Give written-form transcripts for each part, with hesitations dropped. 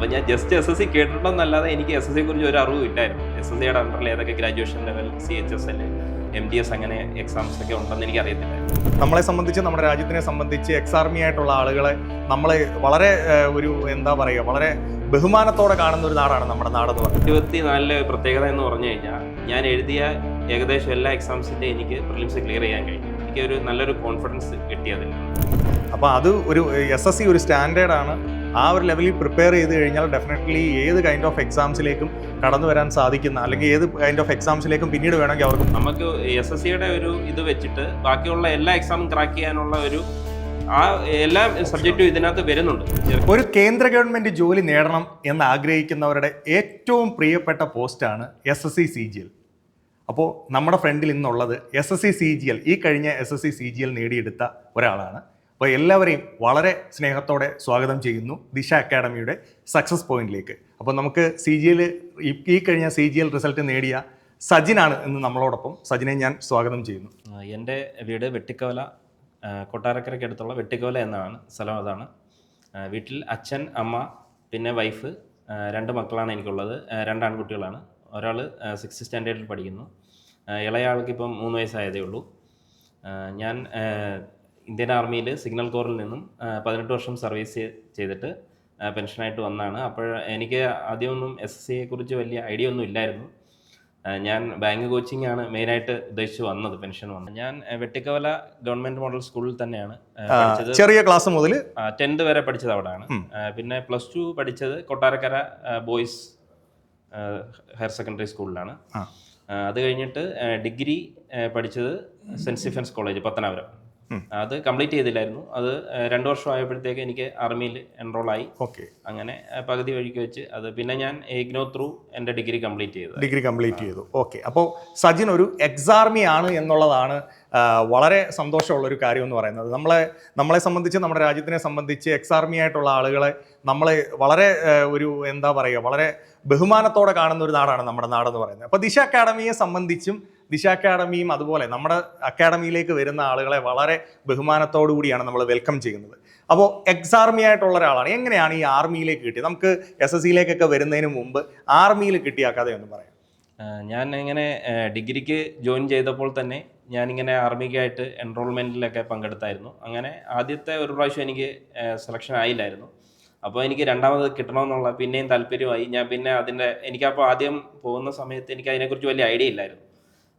അപ്പോൾ ഞാൻ just SSC കേട്ടിട്ടുണ്ടെന്നല്ലാതെ എനിക്ക് SSC കുറിച്ച് ഒരു അറിവും ഇല്ലായിരുന്നു. SSCയുടെ അണ്ടറിൽ ഏതൊക്കെ ഗ്രാജുവേഷൻ ലെവൽ, CHSL, MDS അങ്ങനെ എക്സാംസ് ഒക്കെ ഉണ്ടെന്ന് എനിക്ക് അറിയത്തില്ലായിരുന്നു. നമ്മളെ സംബന്ധിച്ച്, നമ്മുടെ രാജ്യത്തിനെ സംബന്ധിച്ച് എക്സാർമി ആയിട്ടുള്ള ആളുകളെ നമ്മളെ വളരെ ഒരു എന്താ പറയുക, വളരെ ബഹുമാനത്തോടെ കാണുന്ന ഒരു നാടാണ് നമ്മുടെ നാടെന്ന് പറയുന്നത്. 24 പ്രത്യേകത എന്ന് പറഞ്ഞു കഴിഞ്ഞാൽ ഞാൻ എഴുതിയ ഏകദേശം എല്ലാ എക്സാംസിൻ്റെ എനിക്ക് പ്രിലിംസ് ക്ലിയർ ചെയ്യാൻ കഴിഞ്ഞു. എനിക്കൊരു നല്ലൊരു കോൺഫിഡൻസ് കിട്ടിയതിൽ. അപ്പോൾ അത് ഒരു SSC ഒരു സ്റ്റാൻഡേർഡാണ്. ആ ഒരു ലെവലിൽ പ്രിപ്പയർ ചെയ്ത് കഴിഞ്ഞാൽ ഡെഫിനറ്റ്ലി ഏത് കൈൻഡ് ഓഫ് എക്സാംസിലേക്കും കടന്നു വരാൻ സാധിക്കുന്ന, അല്ലെങ്കിൽ ഏത് കൈൻഡ് ഓഫ് എക്സാംസിലേക്കും പിന്നീട് വേണമെങ്കിൽ അവർക്ക് നമുക്ക് SSCയുടെ ഒരു ഇത് വെച്ചിട്ട് ബാക്കിയുള്ള എല്ലാ എക്സാമും ക്രാക്ക് ചെയ്യാനുള്ള ഒരു എല്ലാ സബ്ജക്റ്റും ഇതിനകത്ത് വരുന്നുണ്ട്. ഒരു കേന്ദ്ര ഗവൺമെൻറ് ജോലി നേടണം എന്ന് ആഗ്രഹിക്കുന്നവരുടെ ഏറ്റവും പ്രിയപ്പെട്ട പോസ്റ്റാണ് SSC CGL. അപ്പോൾ നമ്മുടെ ഫ്രണ്ടിൽ ഇന്നുള്ളത് SSC CGL, ഈ കഴിഞ്ഞ SSC CGL നേടിയെടുത്ത ഒരാളാണ്. അപ്പോൾ എല്ലാവരെയും വളരെ സ്നേഹത്തോടെ സ്വാഗതം ചെയ്യുന്നു ദിശ അക്കാഡമിയുടെ സക്സസ് പോയിന്റിലേക്ക്. അപ്പോൾ നമുക്ക് ഈ കഴിഞ്ഞ CGL റിസൾട്ട് നേടിയ സജിനാണ് ഇന്ന് നമ്മളോടൊപ്പം. സജിനെ ഞാൻ സ്വാഗതം ചെയ്യുന്നു. എൻ്റെ വീട് വെട്ടിക്കവല, കൊട്ടാരക്കരയ്ക്കടുത്തുള്ള വെട്ടിക്കവല എന്നാണ് സ്ഥലം. അതാണ് വീട്ടിൽ അച്ഛൻ, അമ്മ, പിന്നെ വൈഫ്, 2 മക്കളാണ് എനിക്കുള്ളത്. 2 ആൺകുട്ടികളാണ്. ഒരാൾ 6th സ്റ്റാൻഡേർഡിൽ പഠിക്കുന്നു. ഇളയ ആൾക്ക് ഇപ്പം 3 വയസ്സായതേ ഉള്ളൂ. ഞാൻ ഇന്ത്യൻ ആർമിയിൽ സിഗ്നൽ കോറിൽ നിന്നും 18 വർഷം സർവീസ് ചെയ്തിട്ട് പെൻഷനായിട്ട് വന്നതാണ്. അപ്പോൾ എനിക്ക് ആദ്യമൊന്നും SSCയെ കുറിച്ച് വലിയ ഐഡിയ ഒന്നും ഇല്ലായിരുന്നു. ഞാൻ ബാങ്ക് കോച്ചിങ് ആണ് മെയിനായിട്ട് ഉദ്ദേശിച്ച് വന്നത്, പെൻഷൻ വന്നത്. ഞാൻ വെട്ടിക്കവല ഗവൺമെൻറ് മോഡൽ സ്കൂളിൽ തന്നെയാണ് പഠിച്ചത്. ചെറിയ ക്ലാസ് മുതൽ 10th വരെ പഠിച്ചത് അവിടെയാണ്. പിന്നെ +2 പഠിച്ചത് കൊട്ടാരക്കര ബോയ്സ് ഹയർ സെക്കൻഡറി സ്കൂളിലാണ്. അത് കഴിഞ്ഞിട്ട് ഡിഗ്രി പഠിച്ചത് സെൻറ്റ് സ്റ്റീഫൻസ് കോളേജ് പത്തനാപുരം. അത് കംപ്ലീറ്റ് ചെയ്തില്ലായിരുന്നു. അത് 2 വർഷം ആയപ്പോഴത്തേക്ക് എനിക്ക് ആർമിയിൽ എൻറോളായി. അങ്ങനെ പകുതി വഴിക്ക് വെച്ച് അത് പിന്നെ ഞാൻ IGNOU ത്രൂ എൻ്റെ ഡിഗ്രി കംപ്ലീറ്റ് ചെയ്തു. ഓക്കെ. അപ്പോൾ സജിൻ ഒരു എക്സാർമി ആണ് എന്നുള്ളതാണ് വളരെ സന്തോഷമുള്ളൊരു കാര്യം എന്ന് പറയുന്നത്. നമ്മളെ സംബന്ധിച്ച്, നമ്മുടെ രാജ്യത്തിനെ സംബന്ധിച്ച് എക്സാർമി ആയിട്ടുള്ള ആളുകളെ നമ്മളെ വളരെ ഒരു എന്താ പറയുക, വളരെ ബഹുമാനത്തോടെ കാണുന്ന ഒരു നാടാണ് നമ്മുടെ നാടെന്ന് പറയുന്നത്. അപ്പോൾ ദിശ അക്കാഡമിയെ സംബന്ധിച്ചും, ദിശ അക്കാഡമിയും അതുപോലെ നമ്മുടെ അക്കാഡമിയിലേക്ക് വരുന്ന ആളുകളെ വളരെ ബഹുമാനത്തോടു കൂടിയാണ് നമ്മൾ വെൽക്കം ചെയ്യുന്നത്. അപ്പോൾ എക്സാർമി ആയിട്ടുള്ള ഒരാളാണ്. എങ്ങനെയാണ് ഈ ആർമിയിലേക്ക് കിട്ടിയത്? നമുക്ക് SSCയിലേക്കൊക്കെ വരുന്നതിന് മുമ്പ് ആർമിയിൽ കിട്ടിയ കഥയൊന്നും പറയാം. ഞാൻ ഇങ്ങനെ ഡിഗ്രിക്ക് ജോയിൻ ചെയ്തപ്പോൾ തന്നെ ഞാനിങ്ങനെ ആർമിക്കായിട്ട് എൻറോൾമെൻറ്റിലൊക്കെ പങ്കെടുത്തായിരുന്നു. അങ്ങനെ ആദ്യത്തെ ഒരു പ്രാവശ്യം എനിക്ക് സെലക്ഷൻ ആയില്ലായിരുന്നു. അപ്പോൾ എനിക്ക് രണ്ടാമത് കിട്ടണമെന്നുള്ള പിന്നെയും താല്പര്യമായി. ഞാൻ പിന്നെ എനിക്കപ്പോൾ ആദ്യം പോകുന്ന സമയത്ത് എനിക്ക് അതിനെക്കുറിച്ച് വലിയ ഐഡിയ ഇല്ലായിരുന്നു.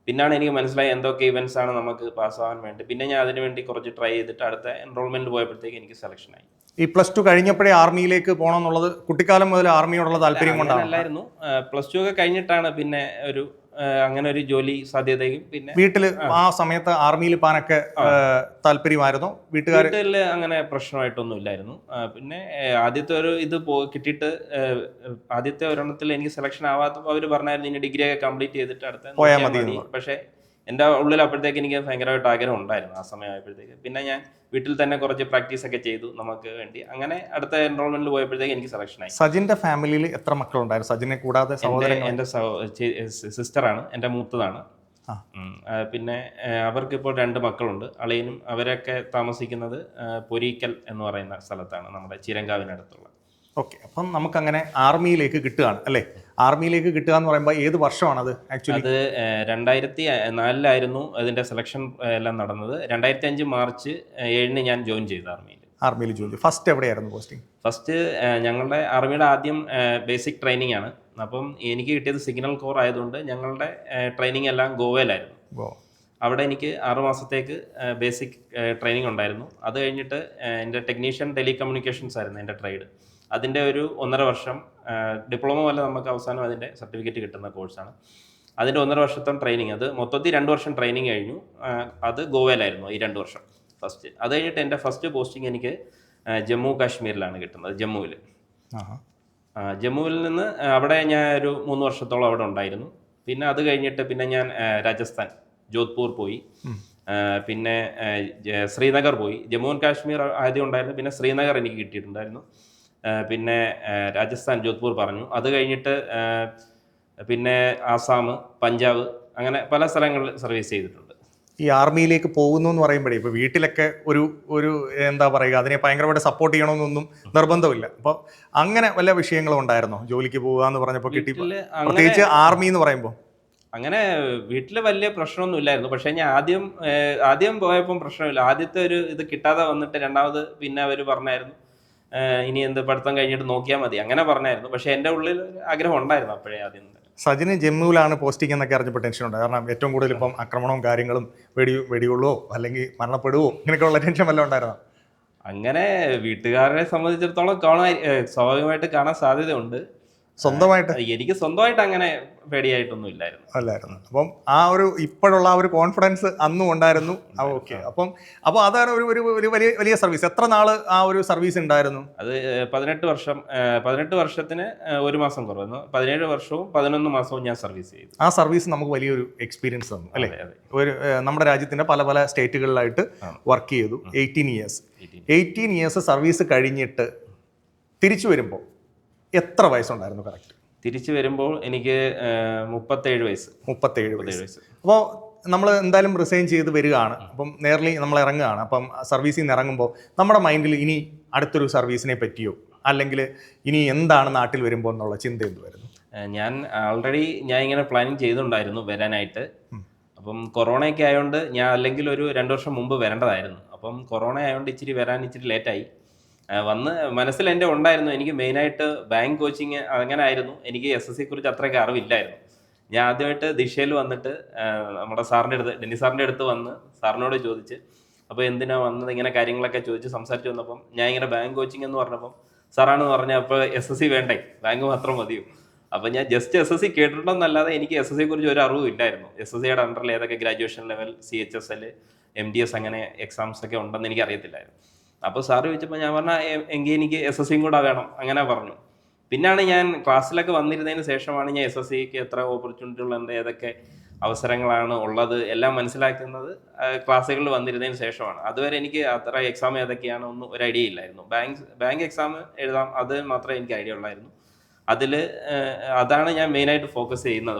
പിന്നാണ് എനിക്ക് മനസ്സിലായി എന്തൊക്കെ ഇവൻറ്റ്സ് ആണ് നമുക്ക് പാസ്സാവാൻ വേണ്ടി. പിന്നെ ഞാൻ അതിന് വേണ്ടി കുറച്ച് ട്രൈ ചെയ്തിട്ട് അടുത്ത എൻറോൾമെൻറ്റ് പോയപ്പോഴത്തേക്ക് എനിക്ക് സെലക്ഷനായി. ഈ +2 കഴിഞ്ഞപ്പോഴേ ആർമിയിലേക്ക് പോകണം എന്നുള്ളത് കുട്ടിക്കാലം മുതൽ ആർമിയോടുള്ള താല്പര്യം കൊണ്ടല്ലായിരുന്നു. +2 ഒക്കെ കഴിഞ്ഞിട്ടാണ് പിന്നെ അങ്ങനെ ഒരു ജോലി സാധ്യതയും. പിന്നെ വീട്ടിൽ ആ സമയത്ത് ആർമിയിൽ പോകാനൊക്കെ താല്പര്യമായിരുന്നു. വീട്ടിൽ അങ്ങനെ പ്രശ്നമായിട്ടൊന്നും ഇല്ലായിരുന്നു. പിന്നെ ആദ്യത്തെ ഒരു ഇത് കിട്ടിയിട്ട് ആദ്യത്തെ ഒരെണ്ണത്തിൽ എനിക്ക് സെലക്ഷൻ ആവാത്തപ്പോൾ അവർ പറഞ്ഞായിരുന്നു ഇനി ഡിഗ്രി ഒക്കെ കംപ്ലീറ്റ് ചെയ്തിട്ട് അടുത്ത പോയാൽ മതി. പക്ഷേ എൻ്റെ ഉള്ളിൽ അപ്പോഴത്തേക്ക് എനിക്ക് ഭയങ്കരമായിട്ട് ആഗ്രഹം ഉണ്ടായിരുന്നു ആ സമയമായപ്പോഴത്തേക്ക്. പിന്നെ ഞാൻ വീട്ടിൽ തന്നെ കുറച്ച് പ്രാക്ടീസ് ഒക്കെ ചെയ്തു നമുക്ക് വേണ്ടി. അങ്ങനെ അടുത്ത എൻറോൾമെന്റിൽ പോയപ്പോഴത്തേക്ക് എനിക്ക് സെലക്ഷനായി. സജിന്റെ ഫാമിലിയിൽ എത്ര മക്കളുണ്ടായിരുന്നു? സജിനെ കൂടാതെ എൻ്റെ സിസ്റ്ററാണ്, എൻ്റെ മൂത്തതാണ്. പിന്നെ അവർക്കിപ്പോൾ 2 മക്കളുണ്ട്, അളിയനും. അവരൊക്കെ താമസിക്കുന്നത് പൊരീക്കൽ എന്ന് പറയുന്ന സ്ഥലത്താണ്, നമ്മുടെ ചീരങ്കാവിനടുത്തുള്ള. ഓക്കെ. അപ്പം നമുക്കങ്ങനെ ആർമിയിലേക്ക് കിട്ടുകയാണ് അല്ലേ? ആർമിയിലേക്ക് കിട്ടുക എന്ന് പറയുമ്പോൾ ഏത് വർഷമാണത് ആക്ച്വലി? അത് 2004 അതിൻ്റെ സെലക്ഷൻ എല്ലാം നടന്നത്. 2005 മാർച്ച് 7 ഞാൻ ജോയിൻ ചെയ്തു ആർമിയിൽ ജോയിൻ ചെയ്തു. ഫസ്റ്റ് എവിടെയായിരുന്നു പോസ്റ്റിംഗ്? ഫസ്റ്റ് ഞങ്ങളുടെ ആർമിയുടെ ആദ്യം ബേസിക് ട്രെയിനിങ് ആണ്. അപ്പം എനിക്ക് കിട്ടിയത് സിഗ്നൽ കോർ ആയതുകൊണ്ട് ഞങ്ങളുടെ ട്രെയിനിങ് എല്ലാം ഗോവയിലായിരുന്നു. അവിടെ എനിക്ക് 6 മാസത്തേക്ക് ബേസിക് ട്രെയിനിങ് ഉണ്ടായിരുന്നു. അത് കഴിഞ്ഞിട്ട് എൻ്റെ ടെക്നീഷ്യൻ ടെലികമ്മ്യൂണിക്കേഷൻസ് ആയിരുന്നു എൻ്റെ ട്രേഡ്. അതിൻ്റെ ഒരു 1.5 വർഷം ഡിപ്ലോമ പോലെ നമുക്ക് അവസാനം അതിൻ്റെ സർട്ടിഫിക്കറ്റ് കിട്ടുന്ന കോഴ്സാണ്. അതിൻ്റെ 1.5 വർഷത്തെ ട്രെയിനിങ്, അത് മൊത്തത്തിൽ 2 വർഷം ട്രെയിനിങ് കഴിഞ്ഞു. അത് ഗോവയിലായിരുന്നു ഈ 2 വർഷം ഫസ്റ്റ്. അത് കഴിഞ്ഞിട്ട് എൻ്റെ ഫസ്റ്റ് പോസ്റ്റിംഗ് എനിക്ക് ജമ്മു കാശ്മീരിലാണ് കിട്ടുന്നത്, ജമ്മുവിൽ നിന്ന്. അവിടെ ഞാൻ ഒരു 3 വർഷത്തോളം അവിടെ ഉണ്ടായിരുന്നു. പിന്നെ അത് കഴിഞ്ഞിട്ട് പിന്നെ ഞാൻ രാജസ്ഥാൻ ജോധ്പൂർ പോയി. പിന്നെ ശ്രീനഗർ പോയി. ജമ്മു ആൻഡ് കാശ്മീർ ആദ്യം ഉണ്ടായിരുന്നു, പിന്നെ ശ്രീനഗർ എനിക്ക് കിട്ടിയിട്ടുണ്ടായിരുന്നു. പിന്നെ രാജസ്ഥാൻ ജോധ്പൂർ പറഞ്ഞു. അത് കഴിഞ്ഞിട്ട് പിന്നെ ആസാം, പഞ്ചാബ്, അങ്ങനെ പല സ്ഥലങ്ങളിൽ സർവീസ് ചെയ്തിട്ടുണ്ട്. ഈ ആർമിയിലേക്ക് പോകുന്നു എന്ന് പറയുമ്പോഴേ ഇപ്പോൾ വീട്ടിലൊക്കെ ഒരു ഒരു എന്താ പറയുക, അതിനെ ഭയങ്കരമായിട്ട് സപ്പോർട്ട് ചെയ്യണമെന്നൊന്നും നിർബന്ധമില്ല. അപ്പോൾ അങ്ങനെ വല്ല വിഷയങ്ങളും ഉണ്ടായിരുന്നോ ജോലിക്ക് പോകുക എന്ന് പറഞ്ഞപ്പോൾ കിട്ടി, വീട്ടില് പ്രത്യേകിച്ച് ആർമി എന്ന് പറയുമ്പോൾ? അങ്ങനെ വീട്ടിൽ വലിയ പ്രശ്നമൊന്നും ഇല്ലായിരുന്നു. പക്ഷെ ഞാൻ ആദ്യം പോയപ്പം പ്രശ്നമില്ല. ആദ്യത്തെ ഒരു ഇത് കിട്ടാതെ വന്നിട്ട് രണ്ടാമത് പിന്നെ അവർ പറഞ്ഞായിരുന്നു ഇനി എന്ത് പഠിത്തം കഴിഞ്ഞിട്ട് നോക്കിയാൽ മതി, അങ്ങനെ പറഞ്ഞായിരുന്നു. പക്ഷെ എൻ്റെ ഉള്ളിൽ ഒരു ആഗ്രഹം ഉണ്ടായിരുന്നു അപ്പോഴേ ആദ്യം തന്നെ. സജിന് ജമ്മുവിലാണ് പോസ്റ്റിംഗ് എന്നൊക്കെ അറിഞ്ഞപ്പോൾ ടെൻഷനുണ്ട്. കാരണം ഏറ്റവും കൂടുതൽ ഇപ്പം ആക്രമണവും കാര്യങ്ങളും വെടിയുള്ളോ അല്ലെങ്കിൽ മരണപ്പെടുവോ ഇങ്ങനെയൊക്കെയുള്ള ടെൻഷൻ വല്ലതും ഉണ്ടായിരുന്നോ? അങ്ങനെ വീട്ടുകാരെ സംബന്ധിച്ചിടത്തോളം സ്വാഭാവികമായിട്ട് കാണാൻ സാധ്യതയുണ്ട്. സ്വന്തമായിട്ട് എനിക്ക് സ്വന്തമായിട്ട് അങ്ങനെ പേടിയായിട്ടൊന്നും ഇല്ലായിരുന്നു. അല്ലായിരുന്നു. അപ്പം ആ ഒരു ഇപ്പോഴുള്ള ആ ഒരു കോൺഫിഡൻസ് അന്നും ഉണ്ടായിരുന്നു. ഓക്കെ. അപ്പോൾ അതാണ് ഒരു വലിയ വലിയ സർവീസ്. എത്ര നാള് ആ ഒരു സർവീസ് ഉണ്ടായിരുന്നു? അത് 18 വർഷത്തിന് 1 മാസം കുറവായിരുന്നു. 17 വർഷവും 11 മാസവും ഞാൻ സർവീസ് ചെയ്തു. ആ സർവീസ് നമുക്ക് വലിയൊരു എക്സ്പീരിയൻസ് തന്നു അല്ലേ? ഒരു നമ്മുടെ രാജ്യത്തിന്റെ പല പല സ്റ്റേറ്റുകളിലായിട്ട് വർക്ക് ചെയ്തു. 18 ഇയേഴ്സ് സർവീസ് കഴിഞ്ഞിട്ട് തിരിച്ചു വരുമ്പോൾ എത്ര വയസ്സുണ്ടായിരുന്നു കറക്റ്റ്? തിരിച്ചു വരുമ്പോൾ എനിക്ക് 37 വയസ്സ്. 37 വയസ്സ്. അപ്പോൾ നമ്മൾ എന്തായാലും റിസൈൻ ചെയ്ത് വരികയാണ്. അപ്പം നേർലി നമ്മൾ ഇറങ്ങുകയാണ്. അപ്പം സർവീസിൽ നിന്ന് ഇറങ്ങുമ്പോൾ നമ്മുടെ മൈൻഡിൽ ഇനി അടുത്തൊരു സർവീസിനെ പറ്റിയോ അല്ലെങ്കിൽ ഇനി എന്താണ് നാട്ടിൽ വരുമ്പോൾ എന്നുള്ള ചിന്ത എന്തുവായിരുന്നു? ഞാൻ ഇങ്ങനെ പ്ലാനിങ് ചെയ്തിട്ടുണ്ടായിരുന്നു വരാനായിട്ട്. അപ്പം കൊറോണയൊക്കെ ആയതുകൊണ്ട് ഞാൻ അല്ലെങ്കിൽ ഒരു 2 വർഷം മുമ്പ് വരേണ്ടതായിരുന്നു. അപ്പം കൊറോണ ആയതുകൊണ്ട് ഇച്ചിരി ലേറ്റായി. വന്ന് മനസ്സിൽ എൻ്റെ ഉണ്ടായിരുന്നു എനിക്ക് മെയിനായിട്ട് ബാങ്ക് കോച്ചിങ് അങ്ങനെ ആയിരുന്നു. എനിക്ക് SSC കുറിച്ച് അത്രയ്ക്ക് അറിവില്ലായിരുന്നു. ഞാൻ ആദ്യമായിട്ട് ദിശയിൽ വന്നിട്ട് നമ്മുടെ ഡെന്നി സാറിൻ്റെ അടുത്ത് വന്ന് സാറിനോട് ചോദിച്ച്, അപ്പോൾ എന്തിനാ വന്നത് ഇങ്ങനെ കാര്യങ്ങളൊക്കെ ചോദിച്ച് സംസാരിച്ച് വന്നപ്പം ഞാൻ ഇങ്ങനെ ബാങ്ക് കോച്ചിങ് എന്ന് പറഞ്ഞപ്പം സാറാണെന്ന് പറഞ്ഞാൽ അപ്പോൾ SSC വേണ്ടേ, ബാങ്ക് മാത്രം മതിയോ? അപ്പോൾ ഞാൻ ജസ്റ്റ് SSC കേട്ടിട്ടുണ്ടെന്നല്ലാതെ എനിക്ക് SSC കുറിച്ച് ഒരു അറിവും ഇല്ലായിരുന്നു. SSCയുടെ അണ്ടറിൽ ഏതൊക്കെ ഗ്രാജുവേഷൻ ലെവൽ, CHSL, MDS അങ്ങനെ എക്സാംസ് ഒക്കെ ഉണ്ടെന്ന് എനിക്ക് അറിയത്തില്ലായിരുന്നു. അപ്പോൾ സാറ് ചോദിച്ചപ്പോൾ ഞാൻ പറഞ്ഞാൽ എങ്കിൽ എനിക്ക് SSCയും കൂടെ വേണം, അങ്ങനെ പറഞ്ഞു. പിന്നാണ് ഞാൻ ക്ലാസ്സിലൊക്കെ വന്നിരുന്നതിന് ശേഷമാണ് ഞാൻ SSCക്ക് എത്ര ഓപ്പർച്യൂണിറ്റികളുണ്ട്, ഏതൊക്കെ അവസരങ്ങളാണ് ഉള്ളത് എല്ലാം മനസ്സിലാക്കുന്നത് ക്ലാസ്സുകളിൽ വന്നിരുന്നതിന് ശേഷമാണ്. അതുവരെ എനിക്ക് അത്ര എക്സാം ഏതൊക്കെയാണ് ഒന്നും ഒരു ഐഡിയ ഇല്ലായിരുന്നു. ബാങ്ക് എക്സാം എഴുതാം, അത് മാത്രമേ എനിക്ക് ഐഡിയ ഉള്ളായിരുന്നു. അതാണ് ഞാൻ മെയിനായിട്ട് ഫോക്കസ്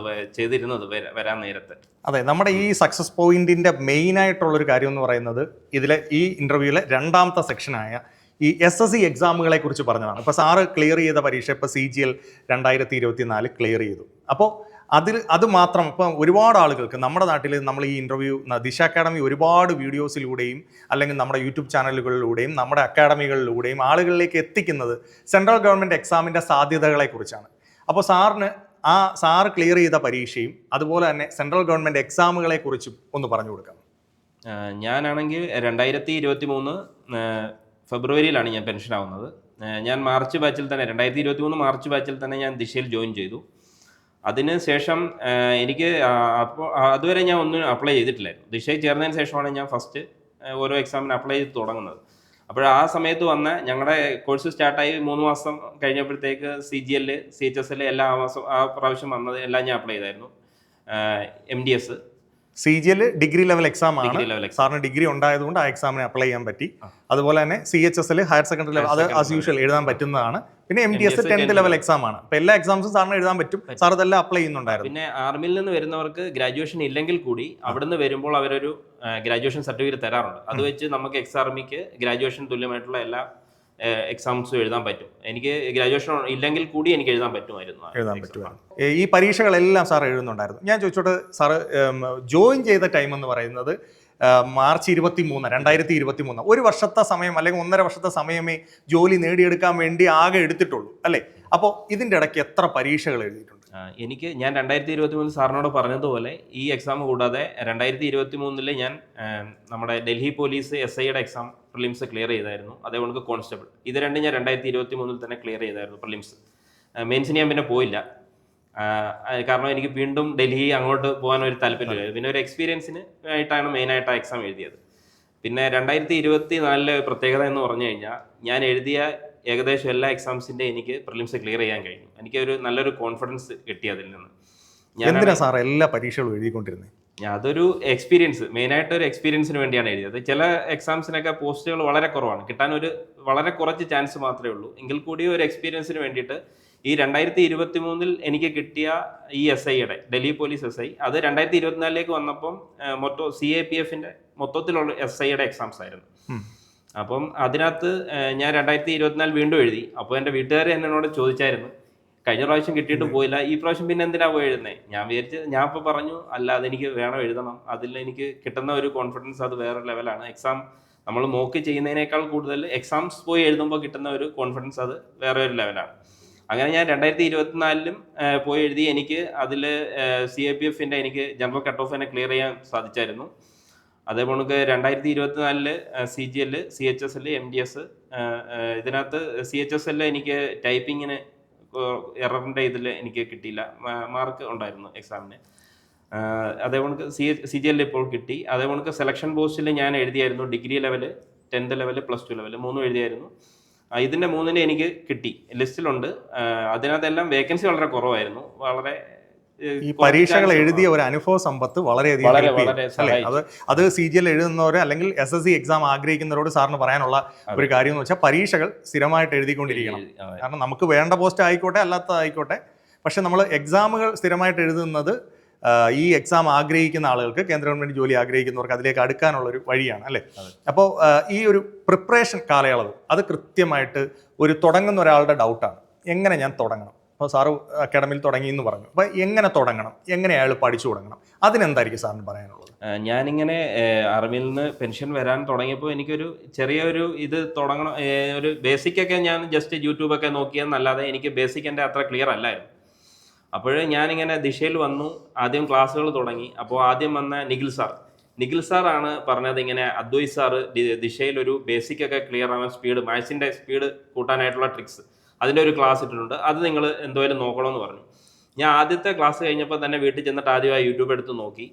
ചെയ്തിരുന്നത് വരാൻ നേരത്തെ. അതെ, നമ്മുടെ ഈ സക്സസ് പോയിന്റിന്റെ മെയിൻ ആയിട്ടുള്ളൊരു കാര്യം എന്ന് പറയുന്നത് ഇതിലെ ഈ ഇന്റർവ്യൂവിലെ രണ്ടാമത്തെ സെക്ഷനായ ഈ SSC എക്സാമുകളെ കുറിച്ച് പറഞ്ഞതാണ്. ഇപ്പോൾ സാറ് ക്ലിയർ ചെയ്ത പരീക്ഷ ഇപ്പോൾ CGL 2024 ക്ലിയർ ചെയ്തു. അപ്പോൾ അത് മാത്രം ഇപ്പം ഒരുപാട് ആളുകൾക്ക് നമ്മുടെ നാട്ടിൽ നമ്മൾ ഈ ഇൻ്റർവ്യൂ ദിശ അക്കാഡമി ഒരുപാട് വീഡിയോസിലൂടെയും അല്ലെങ്കിൽ നമ്മുടെ യൂട്യൂബ് ചാനലുകളിലൂടെയും നമ്മുടെ അക്കാഡമികളിലൂടെയും ആളുകളിലേക്ക് എത്തിക്കുന്നത് സെൻട്രൽ ഗവൺമെൻറ് എക്സാമിൻ്റെ സാധ്യതകളെക്കുറിച്ചാണ്. അപ്പോൾ സാറ് ക്ലിയർ ചെയ്ത പരീക്ഷയും അതുപോലെ തന്നെ സെൻട്രൽ ഗവൺമെൻറ് എക്സാമുകളെ കുറിച്ചും ഒന്ന് പറഞ്ഞു കൊടുക്കാം. ഞാനാണെങ്കിൽ 2023 ഫെബ്രുവരിയിലാണ് ഞാൻ പെൻഷനാവുന്നത്. ഞാൻ 2023 മാർച്ച് ബാച്ചിൽ തന്നെ ഞാൻ ദിശയിൽ ജോയിൻ ചെയ്തു. അതിന് ശേഷം എനിക്ക് അപ്പോൾ അതുവരെ ഞാൻ ഒന്നും അപ്ലൈ ചെയ്തിട്ടില്ലായിരുന്നു. ദിശയിൽ ചേർന്നതിന് ശേഷമാണ് ഞാൻ ഫസ്റ്റ് ഓരോ എക്സാമിന് അപ്ലൈ ചെയ്ത് തുടങ്ങുന്നത്. അപ്പോൾ ആ സമയത്ത് വന്ന ഞങ്ങളുടെ കോഴ്സ് സ്റ്റാർട്ടായി 3 മാസം കഴിഞ്ഞപ്പോഴത്തേക്ക് CGL, CHSL ആ പ്രാവശ്യം വന്നത് എല്ലാം ഞാൻ അപ്ലൈ ചെയ്തായിരുന്നു. MDS CGL degree level exam ആണ്. സാറിന് ഡിഗ്രി ഉണ്ടായതുകൊണ്ട് ആ എക്സാമിന് അപ്ലൈ ചെയ്യാൻ പറ്റി. അതുപോലെ തന്നെ CHSL ഹയർ സെക്കൻഡറി ലെവൽ അത് ആസ് യൂഷ്വൽ എഴുതാൻ പറ്റുന്നതാണ്. പിന്നെ MDS 10th ലെവൽ എക്സാം ആണ്. അപ്പോൾ എല്ലാ എക്സാംസും സാറിന് എഴുതാൻ പറ്റും. സാർ ഇതെല്ലാം അപ്ലൈ ചെയ്യുന്നുണ്ടായിരുന്നു. പിന്നെ ആർമിയിൽ നിന്ന് വരുന്നവർക്ക് ഗ്രാജുവേഷൻ ഇല്ലെങ്കിൽ കൂടി അവിടുന്ന് വരുമ്പോൾ അവരൊരു ഗ്രാജുവേഷൻ സർട്ടിഫിക്കറ്റ് തരാറുണ്ട്. അത് വെച്ച് നമുക്ക് എക്സാമിക്ക് ഗ്രാജുവേഷൻ തുല്യമായിട്ടുള്ള എല്ലാ എക്സാംസും എഴുതാൻ പറ്റും. എനിക്ക് ഗ്രാജുവേഷൻ ഇല്ലെങ്കിൽ കൂടി എനിക്ക് എഴുതാൻ പറ്റുമായിരുന്നു. ഈ പരീക്ഷകളെല്ലാം സാർ എഴുതുന്നുണ്ടായിരുന്നു. ഞാൻ ചോദിച്ചോട്ടെ, സാറ് ജോയിൻ ചെയ്ത ടൈം എന്ന് പറയുന്നത് മാർച്ച് 23, 2023, ഒരു വർഷത്തെ സമയം അല്ലെങ്കിൽ 1.5 വർഷത്തെ സമയമേ ജോലി നേടിയെടുക്കാൻ വേണ്ടി ആകെ എടുത്തിട്ടുള്ളൂ അല്ലേ? അപ്പോൾ ഇതിൻ്റെ ഇടയ്ക്ക് എത്ര പരീക്ഷകൾ എഴുതിയിട്ടുണ്ട്? ഞാൻ 2023 സാറിനോട് പറഞ്ഞതുപോലെ ഈ എക്സാം കൂടാതെ 2023 ഞാൻ നമ്മുടെ ഡൽഹി പോലീസ് SIയുടെ എക്സാം പ്രിലിംസ് ക്ലിയർ ചെയ്തായിരുന്നു. അതേപോലെ കോൺസ്റ്റബിൾ, ഇത് രണ്ടും ഞാൻ 2023 തന്നെ ക്ലിയർ ചെയ്തായിരുന്നു പ്രിലിംസ്. മെയിൻസിന് ഞാൻ പിന്നെ പോയില്ല, കാരണം എനിക്ക് വീണ്ടും ഡൽഹി അങ്ങോട്ട് പോകാൻ ഒരു താല്പര്യമില്ല. പിന്നെ ഒരു എക്സ്പീരിയൻസിന് ആയിട്ടാണ് മെയിനായിട്ട് ആ എക്സാം എഴുതിയത്. പിന്നെ 2024 പ്രത്യേകത എന്ന് പറഞ്ഞു കഴിഞ്ഞാൽ ഞാൻ എഴുതിയ ഏകദേശം എല്ലാ എക്സാംസിൻ്റെ എനിക്ക് പ്രിലിംസ് ക്ലിയർ ചെയ്യാൻ കഴിഞ്ഞു. എനിക്ക് ഒരു നല്ലൊരു കോൺഫിഡൻസ് കിട്ടി അതിൽ നിന്ന്. എന്തിനാ സാർ എല്ലാ പരീക്ഷകളും എഴുതിക്കൊണ്ടിരുന്നത്? അതൊരു എക്സ്പീരിയൻസ്, മെയിനായിട്ട് ഒരു എക്സ്പീരിയൻസിന് വേണ്ടിയാണ് എഴുതിയത്. ചില എക്സാംസിനൊക്കെ പോസ്റ്റുകൾ വളരെ കുറവാണ്, കിട്ടാൻ ഒരു വളരെ കുറച്ച് ചാൻസ് മാത്രമേ ഉള്ളൂ. എങ്കിൽ കൂടി ഒരു എക്സ്പീരിയൻസിന് വേണ്ടിയിട്ട് ഈ 2023 എനിക്ക് കിട്ടിയ ഈ SIയുടെ ഡൽഹി പോലീസ് SI അത് 2024 വന്നപ്പം മൊത്തം CAPFന്റെ മൊത്തത്തിലുള്ള SIയുടെ എക്സാംസ് ആയിരുന്നു. അപ്പം അതിനകത്ത് ഞാൻ 2024 വീണ്ടും എഴുതി. അപ്പോൾ എൻ്റെ വീട്ടുകാർ എന്നോട് ചോദിച്ചായിരുന്നു, കഴിഞ്ഞ പ്രാവശ്യം കിട്ടിയിട്ട് പോയില്ല, ഈ പ്രാവശ്യം പിന്നെ എന്തിനാ പോയി എഴുതുന്നത്? ഞാൻ വിചാരിച്ച് ഞാൻ ഇപ്പോൾ പറഞ്ഞു, അല്ല അതെനിക്ക് വേണം എഴുതണം, അതിൽ എനിക്ക് കിട്ടുന്ന ഒരു കോൺഫിഡൻസ് അത് വേറെ ലെവലാണ്. എക്സാം നമ്മൾ മോക്ക് ചെയ്യുന്നതിനേക്കാൾ കൂടുതൽ എക്സാംസ് പോയി എഴുതുമ്പോൾ കിട്ടുന്ന ഒരു കോൺഫിഡൻസ് അത് വേറെ ഒരു ലെവലാണ്. അങ്ങനെ ഞാൻ 2024 പോയി എഴുതി. എനിക്ക് അതിൽ CAPFന്റെ എനിക്ക് ജനറൽ കട്ട് ഓഫ് തന്നെ ക്ലിയർ ചെയ്യാൻ സാധിച്ചായിരുന്നു. അതേപോലെ 2024 CGL, CHSL, MDS, ഇതിനകത്ത് CHSL എനിക്ക് ടൈപ്പിങ്ങിന് എററിൻ്റെ ഇതിൽ എനിക്ക് കിട്ടിയില്ല, മാർക്ക് ഉണ്ടായിരുന്നു എക്സാമിന്. അതേപോലെ CGL ഇപ്പോൾ കിട്ടി. അതേപോലെ സെലക്ഷൻ പോസ്റ്റിൽ ഞാൻ എഴുതിയായിരുന്നു degree level, 10th level, +2 level 3 എഴുതിയായിരുന്നു. ഇതിൻ്റെ 3 എനിക്ക് കിട്ടി, ലിസ്റ്റിലുണ്ട്. അതിനകത്തെല്ലാം വേക്കൻസി വളരെ കുറവായിരുന്നു. വളരെ ഈ പരീക്ഷകൾ എഴുതിയ ഒരു അനുഭവ സമ്പത്ത് വളരെയധികം അത് CGL എഴുതുന്നവർ അല്ലെങ്കിൽ SSC എക്സാം ആഗ്രഹിക്കുന്നവരോട് സാറിന് പറയാനുള്ള ഒരു കാര്യം എന്ന് വെച്ചാൽ പരീക്ഷകൾ സ്ഥിരമായിട്ട് എഴുതിക്കൊണ്ടിരിക്കണം. കാരണം നമുക്ക് വേണ്ട പോസ്റ്റ് ആയിക്കോട്ടെ അല്ലാത്തതായിക്കോട്ടെ, പക്ഷെ നമ്മൾ എക്സാമുകൾ സ്ഥിരമായിട്ട് എഴുതുന്നത് ഈ എക്സാം ആഗ്രഹിക്കുന്ന ആളുകൾക്ക്, കേന്ദ്ര ഗവൺമെന്റ് ജോലി ആഗ്രഹിക്കുന്നവർക്ക് അതിലേക്ക് അടുക്കാനുള്ള ഒരു വഴിയാണ് അല്ലേ. അപ്പോൾ ഈ ഒരു പ്രിപ്പറേഷൻ കാലയളവ് അത് കൃത്യമായിട്ട് ഒരു തുടങ്ങുന്ന ഒരാളുടെ ഡൗട്ടാണ്, എങ്ങനെ ഞാൻ തുടങ്ങണം? അപ്പോൾ സാറ് അക്കാഡമിയിൽ തുടങ്ങി എന്ന് പറഞ്ഞു. അപ്പോൾ എങ്ങനെ തുടങ്ങണം, എങ്ങനെ അയാൾ പഠിച്ചു തുടങ്ങണം, അതിനെന്തായിരിക്കും സാറിന് പറയാനുള്ളത്? ഞാനിങ്ങനെ ആർമിയിൽ നിന്ന് പെൻഷൻ വരാൻ തുടങ്ങിയപ്പോൾ എനിക്കൊരു ചെറിയൊരു ഇത് തുടങ്ങണം, ഒരു ബേസിക്കൊക്കെ ഞാൻ ജസ്റ്റ് യൂട്യൂബൊക്കെ നോക്കിയെന്നല്ലാതെ എനിക്ക് ബേസിക് എൻ്റെ അത്ര ക്ലിയർ അല്ലായിരുന്നു. അപ്പോൾ ഞാനിങ്ങനെ ദിശയിൽ വന്നു, ആദ്യം ക്ലാസ്സുകൾ തുടങ്ങി. അപ്പോൾ ആദ്യം വന്ന നിഖിൽ സാറാണ് പറഞ്ഞത്, ഇങ്ങനെ അദ്വൈത് സാറ് ദിശയിൽ ഒരു ബേസിക്കൊക്കെ ക്ലിയർ ആവാൻ സ്പീഡ്, മാത്സിൻ്റെ സ്പീഡ് കൂട്ടാനായിട്ടുള്ള ട്രിക്സ്, അതിൻ്റെ ഒരു ക്ലാസ് ഇട്ടിട്ടുണ്ട്, അത് നിങ്ങൾ എന്തായാലും നോക്കണമെന്ന് പറഞ്ഞു. ഞാൻ ആദ്യത്തെ ക്ലാസ് കഴിഞ്ഞപ്പോൾ തന്നെ വീട്ടിൽ ചെന്നിട്ട് ആദ്യമായി യൂട്യൂബ് എടുത്ത് നോക്കി,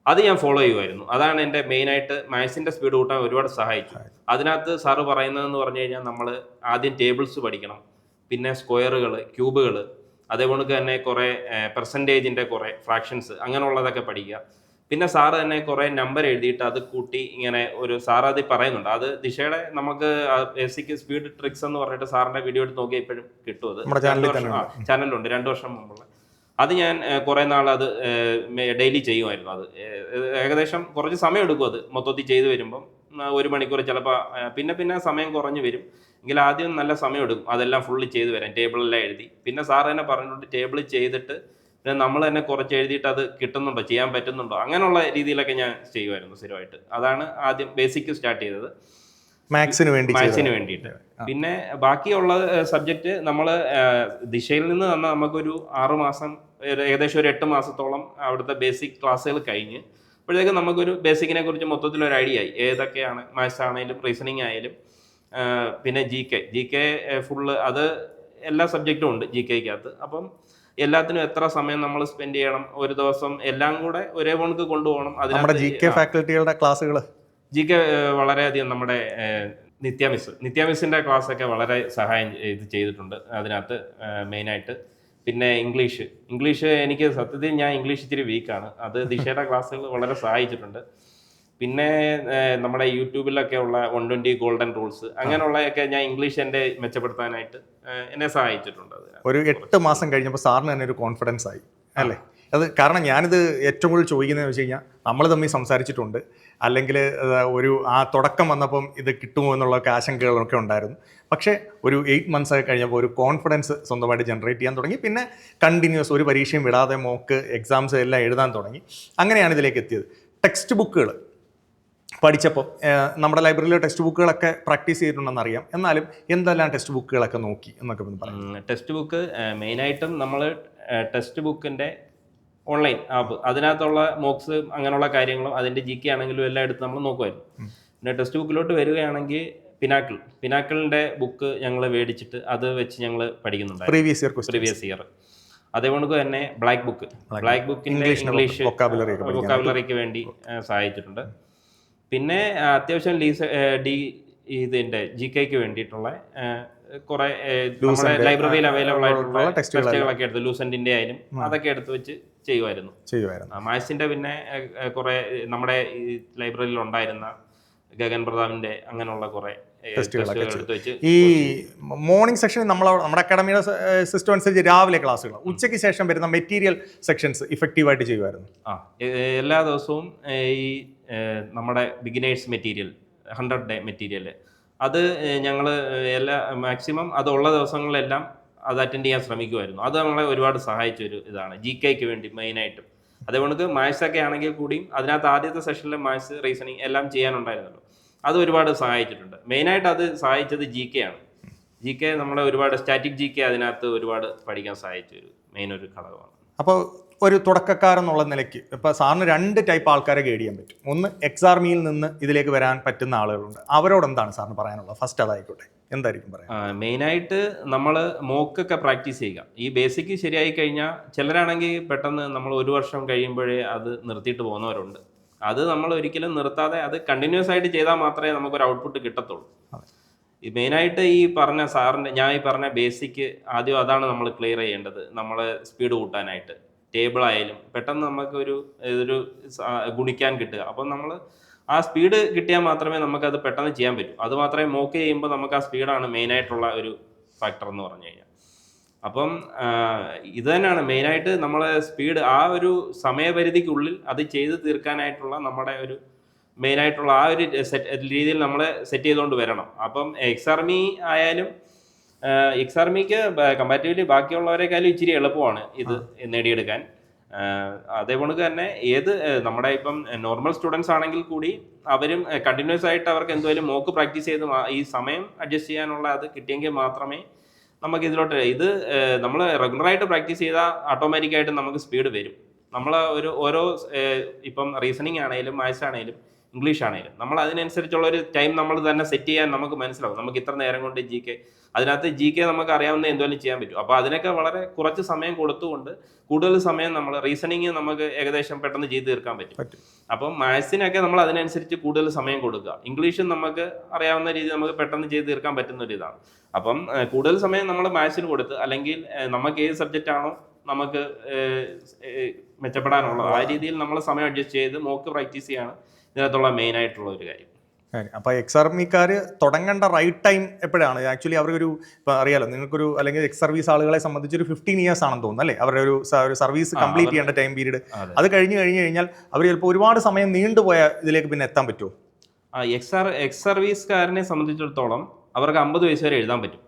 അത് ഞാൻ ഫോളോ ചെയ്യുമായിരുന്നു. അതാണ് എൻ്റെ മെയിനായിട്ട് മാത്സിൻ്റെ സ്പീഡ് കൂട്ടാൻ ഒരുപാട് സഹായിച്ചു. അതിനകത്ത് സാറ് പറയുന്നതെന്ന് പറഞ്ഞു കഴിഞ്ഞാൽ നമ്മൾ ആദ്യം ടേബിൾസ് പഠിക്കണം, പിന്നെ സ്ക്വയറുകൾ, ക്യൂബുകൾ, അതേപോലെ തന്നെ കുറേ പെർസെൻറ്റേജിൻ്റെ കുറേ ഫ്രാക്ഷൻസ് അങ്ങനെയുള്ളതൊക്കെ പഠിക്കുക. പിന്നെ സാറ് തന്നെ കുറേ നമ്പർ എഴുതിയിട്ട് അത് കൂട്ടി ഇങ്ങനെ ഒരു സാറ് അത് പറയുന്നുണ്ട്. അത് ദിശയുടെ നമുക്ക് ബേസിക് സ്പീഡ് ട്രിക്സ് എന്ന് പറഞ്ഞിട്ട് സാറിൻ്റെ വീഡിയോ എടുത്ത് നോക്കിയാൽ ഇപ്പോഴും കിട്ടും. അത് ചാനലുണ്ട് 2 വർഷം മുമ്പുള്ള. അത് ഞാൻ കുറേ നാൾ അത് ഡെയിലി ചെയ്യുമായിരുന്നു. അത് ഏകദേശം കുറച്ച് സമയം എടുക്കും അത് മൊത്തത്തിൽ ചെയ്തു വരുമ്പം, 1 മണിക്കൂർ ചിലപ്പോൾ, പിന്നെ സമയം കുറഞ്ഞു വരും. എങ്കിൽ ആദ്യം നല്ല സമയം എടുക്കും അതെല്ലാം ഫുള്ള് ചെയ്തു വരാൻ, ടേബിളെല്ലാം എഴുതി. പിന്നെ സാറ് തന്നെ പറഞ്ഞിട്ടുണ്ട് ടേബിൾ ചെയ്തിട്ട് പിന്നെ നമ്മൾ തന്നെ കുറച്ച് എഴുതിയിട്ട് അത് കിട്ടുന്നുണ്ടോ, ചെയ്യാൻ പറ്റുന്നുണ്ടോ, അങ്ങനെയുള്ള രീതിയിലൊക്കെ ഞാൻ ചെയ്യുമായിരുന്നു സ്ഥിരമായിട്ട്. അതാണ് ആദ്യം ബേസിക് സ്റ്റാർട്ട് ചെയ്തത് മാത്സിന് വേണ്ടിയിട്ട്. പിന്നെ ബാക്കിയുള്ള സബ്ജക്റ്റ് നമ്മൾ ദിശയിൽ നിന്ന് തന്നെ നമുക്കൊരു 6 മാസം, ഏകദേശം ഒരു 8 മാസത്തോളം അവിടുത്തെ ബേസിക് ക്ലാസ്സുകൾ കഴിഞ്ഞ് അപ്പോഴത്തേക്കും നമുക്കൊരു ബേസിക്കിനെ കുറിച്ച് മൊത്തത്തിലൊരു ഐഡിയ ആയി. ഏതൊക്കെയാണ് മാത്സ് ആണെങ്കിലും റീസണിങ് ആയാലും. പിന്നെ GK ഫുള്ള്, അത് എല്ലാ സബ്ജക്റ്റും ഉണ്ട് GKക്കകത്ത്. അപ്പം എല്ലാത്തിനും എത്ര സമയം നമ്മൾ സ്പെൻഡ് ചെയ്യണം, ഒരു ദിവസം എല്ലാം കൂടെ ഒരേ കണക്ക് കൊണ്ടുപോകണം. അതിനകത്ത് GK ഫാക്കൽറ്റികളുടെ ക്ലാസ്സുകൾ GK വളരെയധികം നമ്മുടെ നിത്യ മിസ്സിൻ്റെ ക്ലാസ്സൊക്കെ വളരെ സഹായം ചെയ്തിട്ടുണ്ട് അതിനകത്ത് മെയിനായിട്ട്. പിന്നെ ഇംഗ്ലീഷ് എനിക്ക് സത്യത്തിൽ ഞാൻ ഇംഗ്ലീഷ് ഇച്ചിരി വീക്കാണ്, അത് ദിശയുടെ ക്ലാസ്സുകൾ വളരെ സഹായിച്ചിട്ടുണ്ട്. പിന്നെ നമ്മുടെ യൂട്യൂബിലൊക്കെ ഉള്ള 120 ഗോൾഡൻ റൂൾസ് അങ്ങനെയുള്ളതൊക്കെ ഞാൻ ഇംഗ്ലീഷ് എൻ്റെ മെച്ചപ്പെടുത്താനായിട്ട് എന്നെ സഹായിച്ചിട്ടുണ്ട്. ഒരു 8 മാസം കഴിഞ്ഞപ്പോൾ സാറിന് തന്നെ ഒരു കോൺഫിഡൻസ് ആയി അല്ലേ? അത് കാരണം ഞാനിത് ഏറ്റവും കൂടുതൽ ചോദിക്കുന്നതെന്ന് വെച്ച് കഴിഞ്ഞാൽ, നമ്മൾ തമ്മിൽ സംസാരിച്ചിട്ടുണ്ട്, അല്ലെങ്കിൽ ഒരു ആ തുടക്കം വന്നപ്പം ഇത് കിട്ടുമോ എന്നുള്ളൊക്കെ ആശങ്കകളൊക്കെ ഉണ്ടായിരുന്നു. പക്ഷേ ഒരു 8 months ഒക്കെ കഴിഞ്ഞപ്പോൾ ഒരു കോൺഫിഡൻസ് സ്വന്തമായിട്ട് ജനറേറ്റ് ചെയ്യാൻ തുടങ്ങി. പിന്നെ കണ്ടിന്യൂസ് ഒരു പരീക്ഷയും വിടാതെ മോക്ക് എക്സാംസ് എല്ലാം എഴുതാൻ തുടങ്ങി. അങ്ങനെയാണ് ഇതിലേക്ക് എത്തിയത്. ടെക്സ്റ്റ് ബുക്കുകൾ പഠിച്ചപ്പോൾ നമ്മുടെ ലൈബ്രറിയിലെ ടെക്സ്റ്റ് ബുക്കുകളൊക്കെ പ്രാക്ടീസ് ചെയ്തിട്ടുണ്ടെന്ന് അറിയാം. എന്നാലും എന്തെല്ലാം ടെക്സ്റ്റ് ബുക്കുകളൊക്കെ നോക്കി എന്നൊക്കെ പറയാം. ടെക്സ്റ്റ് ബുക്ക് മെയിനായിട്ടും നമ്മൾ ടെക്സ്റ്റ് ബുക്കിൻ്റെ ഓൺലൈൻ ആപ്പ്, അതിനകത്തുള്ള മോക്സ് അങ്ങനെയുള്ള കാര്യങ്ങളും അതിൻ്റെ GK ആണെങ്കിലും എല്ലാം എടുത്ത് നമ്മൾ നോക്കുമായിരുന്നു. പിന്നെ ടെക്സ്റ്റ് ബുക്കിലോട്ട് വരികയാണെങ്കിൽ പിനാക്കിളിൻ്റെ ബുക്ക് ഞങ്ങൾ മേടിച്ചിട്ട് അത് വെച്ച് ഞങ്ങൾ പഠിക്കുന്നുണ്ട് പ്രീവിയസ് ഇയർ. അതേപോലെ തന്നെ ബ്ലാക്ക് ബുക്കിൻ്റെ ഇംഗ്ലീഷ് വൊക്കാബുലറിക്ക് വേണ്ടി സഹായിച്ചിട്ടുണ്ട്. പിന്നെ അത്യാവശ്യം ഇതിൻ്റെ GKക്ക് വേണ്ടിയിട്ടുള്ള കുറേ നമ്മുടെ ലൈബ്രറിയിൽ അവൈലബിൾ ആയിട്ടുള്ള ടെക്സ്റ്റുകളൊക്കെ എടുത്ത്, ലൂസൻറ്റിൻ്റെ ആയാലും അതൊക്കെ എടുത്ത് വെച്ച് ചെയ്യുമായിരുന്നു. മാത്സിൻ്റെ പിന്നെ കുറേ നമ്മുടെ ഈ ലൈബ്രറിയിൽ ഉണ്ടായിരുന്ന ഗഗൻ പ്രതാപിന്റെ അങ്ങനെയുള്ള കുറെ ടെസ്റ്റുകൾ എടുത്ത് വെച്ച് ഈ മോർണിംഗ് സെക്ഷനിൽ നമ്മുടെ അക്കാഡമിയുടെ സിസ്റ്റം അനുസരിച്ച് രാവിലെ ക്ലാസ്സുകൾ, ഉച്ചയ്ക്ക് ശേഷം വരുന്ന മെറ്റീരിയൽ സെക്ഷൻസ് ഇഫക്റ്റീവായിട്ട് ചെയ്യുമായിരുന്നു. എല്ലാ ദിവസവും ഈ നമ്മുടെ ബിഗിനേഴ്സ് മെറ്റീരിയൽ 100 ഡേ മെറ്റീരിയൽ അത് ഞങ്ങൾ മാക്സിമം അതുള്ള ദിവസങ്ങളിലെല്ലാം അത് അറ്റൻഡ് ചെയ്യാൻ ശ്രമിക്കുമായിരുന്നു. അത് നമ്മളെ ഒരുപാട് സഹായിച്ചൊരു ഇതാണ് GK വേണ്ടി മെയിനായിട്ടും. അതുകൊണ്ട് മാത്സ് ഒക്കെ ആണെങ്കിൽ കൂടിയും അതിനകത്ത് ആദ്യത്തെ സെഷനിൽ മാത്സ്, റീസണിങ് എല്ലാം ചെയ്യാനുണ്ടായിരുന്നല്ലോ. അത് ഒരുപാട് സഹായിച്ചിട്ടുണ്ട്. മെയിനായിട്ട് അത് സഹായിച്ചത് GK ആണ്. GK നമ്മളെ ഒരുപാട് സ്റ്റാറ്റിക് GK അതിനകത്ത് ഒരുപാട് പഠിക്കാൻ സഹായിച്ചൊരു മെയിൻ ഒരു ഘടകമാണ്. അപ്പോൾ ഒരു തുടക്കക്കാരെന്നുള്ള നിലയ്ക്ക് ഇപ്പോൾ സാറിന് 2 ടൈപ്പ് ആൾക്കാരെ ഗൈഡ് ചെയ്യാൻ പറ്റും. ഒന്ന് എക്സാർമിയിൽ നിന്ന് ഇതിലേക്ക് വരാൻ പറ്റുന്ന ആളുകളുണ്ട്. അവരോട് എന്താണ് സാറിന് പറയാനുള്ളത്? ഫസ്റ്റ് അതായിക്കോട്ടെ, എന്തായിരിക്കും പറയാം? മെയിനായിട്ട് നമ്മൾ മോക്കൊക്കെ പ്രാക്ടീസ് ചെയ്യുക. ഈ ബേസിക് ശരിയായി കഴിഞ്ഞാൽ ചിലരാണെങ്കിൽ പെട്ടെന്ന് നമ്മൾ 1 വർഷം കഴിയുമ്പോഴേ അത് നിർത്തിയിട്ട് പോകുന്നവരുണ്ട്. അത് നമ്മൾ ഒരിക്കലും നിർത്താതെ അത് കണ്ടിന്യൂസ് ആയിട്ട് ചെയ്താൽ മാത്രമേ നമുക്കൊരു ഔട്ട്പുട്ട് കിട്ടത്തുള്ളൂ. ഈ മെയിനായിട്ട് ഈ പറഞ്ഞ സാറിൻ്റെ ഞാൻ ഈ പറഞ്ഞ ബേസിക് ആദ്യം അതാണ് നമ്മൾ ക്ലിയർ ചെയ്യേണ്ടത്. നമ്മൾ സ്പീഡ് കൂട്ടാനായിട്ട് ടേബിൾ ആയാലും പെട്ടെന്ന് നമുക്ക് ഒരു ഗുണിക്കാൻ കിട്ടുക. അപ്പം നമ്മൾ ആ സ്പീഡ് കിട്ടിയാൽ മാത്രമേ നമുക്കത് പെട്ടെന്ന് ചെയ്യാൻ പറ്റൂ. അത് മാത്രമേ മോക്ക് ചെയ്യുമ്പോൾ നമുക്ക് ആ സ്പീഡാണ് മെയിനായിട്ടുള്ള ഒരു ഫാക്ടർ എന്ന് പറഞ്ഞു കഴിഞ്ഞാൽ. അപ്പം ഇത് തന്നെയാണ് മെയിനായിട്ട് നമ്മളെ സ്പീഡ് ആ ഒരു സമയപരിധിക്കുള്ളിൽ അത് ചെയ്ത് തീർക്കാനായിട്ടുള്ള നമ്മുടെ ഒരു മെയിനായിട്ടുള്ള ആ ഒരു രീതിയിൽ നമ്മൾ സെറ്റ് ചെയ്തുകൊണ്ട് വരണം. അപ്പം എക്സാർമി ആയാലും എക്സാർമിക്ക് കമ്പാരിറ്റീവ്ലി ബാക്കിയുള്ളവരെക്കാളും ഇച്ചിരി എളുപ്പമാണ് ഇത് നേടിയെടുക്കാൻ. അതേപോലെ തന്നെ നമ്മുടെ ഇപ്പം നോർമൽ സ്റ്റുഡൻസ് ആണെങ്കിൽ കൂടി അവരും കണ്ടിന്യൂസ് ആയിട്ട് അവർക്ക് എന്തുമായാലും മോക്ക് പ്രാക്ടീസ് ചെയ്ത് ഈ സമയം അഡ്ജസ്റ്റ് ചെയ്യാനുള്ള അത് കിട്ടിയെങ്കിൽ മാത്രമേ നമുക്ക് ഇതിലോട്ട് നമ്മൾ റെഗുലറായിട്ട് പ്രാക്ടീസ് ചെയ്താൽ ഓട്ടോമാറ്റിക്കായിട്ട് നമുക്ക് സ്പീഡ് വരും. നമ്മൾ ഓരോ ഇപ്പം റീസണിങ് ആണെങ്കിലും മാത്സ് ആണെങ്കിലും ഇംഗ്ലീഷ് ആണെങ്കിലും നമ്മൾ അതിനനുസരിച്ചുള്ള ഒരു ടൈം നമ്മൾ തന്നെ സെറ്റ് ചെയ്യാൻ നമുക്ക് മനസ്സിലാവും. നമുക്ക് ഇത്ര നേരം കൊണ്ട് അതിനകത്ത് GK നമുക്ക് അറിയാവുന്ന എന്തെങ്കിലും ചെയ്യാൻ പറ്റും. അപ്പോൾ അതിനൊക്കെ വളരെ കുറച്ച് സമയം കൊടുത്തുകൊണ്ട് കൂടുതൽ സമയം നമ്മൾ റീസണിങ് നമുക്ക് ഏകദേശം പെട്ടെന്ന് ചെയ്ത് തീർക്കാൻ പറ്റും. അപ്പം മാത്സിനൊക്കെ നമ്മൾ അതിനനുസരിച്ച് കൂടുതൽ സമയം കൊടുക്കുക. ഇംഗ്ലീഷും നമുക്ക് അറിയാവുന്ന രീതിയിൽ നമുക്ക് പെട്ടെന്ന് ചെയ്ത് തീർക്കാൻ പറ്റുന്ന ഒരു ഇതാണ്. അപ്പം കൂടുതൽ സമയം നമ്മൾ മാത്സിന് കൊടുത്ത് അല്ലെങ്കിൽ നമുക്ക് ഏത് സബ്ജക്റ്റ് ആണോ നമുക്ക് മെച്ചപ്പെടാനുള്ളത് ആ രീതിയിൽ നമ്മൾ സമയം അഡ്ജസ്റ്റ് ചെയ്ത് മോക്ക് പ്രാക്ടീസ് ചെയ്യാണ് ഇതിനകത്തുള്ള മെയിൻ ആയിട്ടുള്ള ഒരു കാര്യം. അപ്പോൾ എക്സാർമിക്കാർ തുടങ്ങേണ്ട റൈറ്റ് ടൈം എപ്പോഴാണ്? ആക്ച്വലി അവർക്കൊരു ഇപ്പോൾ അറിയാലോ നിങ്ങൾക്കൊരു അല്ലെങ്കിൽ എക്സ് സർവീസ് ആളുകളെ സംബന്ധിച്ചൊരു 15 years ആണെന്ന് തോന്നുന്നു അല്ലേ അവരുടെ ഒരു സർവീസ് കംപ്ലീറ്റ് ചെയ്യേണ്ട ടൈം പീരീഡ്. അത് കഴിഞ്ഞ് കഴിഞ്ഞാൽ അവർ ചിലപ്പോൾ ഒരുപാട് സമയം നീണ്ടുപോയ ഇതിലേക്ക് പിന്നെ എത്താൻ പറ്റുമോ? എക്സ് സർവീസുകാരനെ സംബന്ധിച്ചിടത്തോളം അവർക്ക് 50 വയസ്സ് വരെ എഴുതാൻ പറ്റും.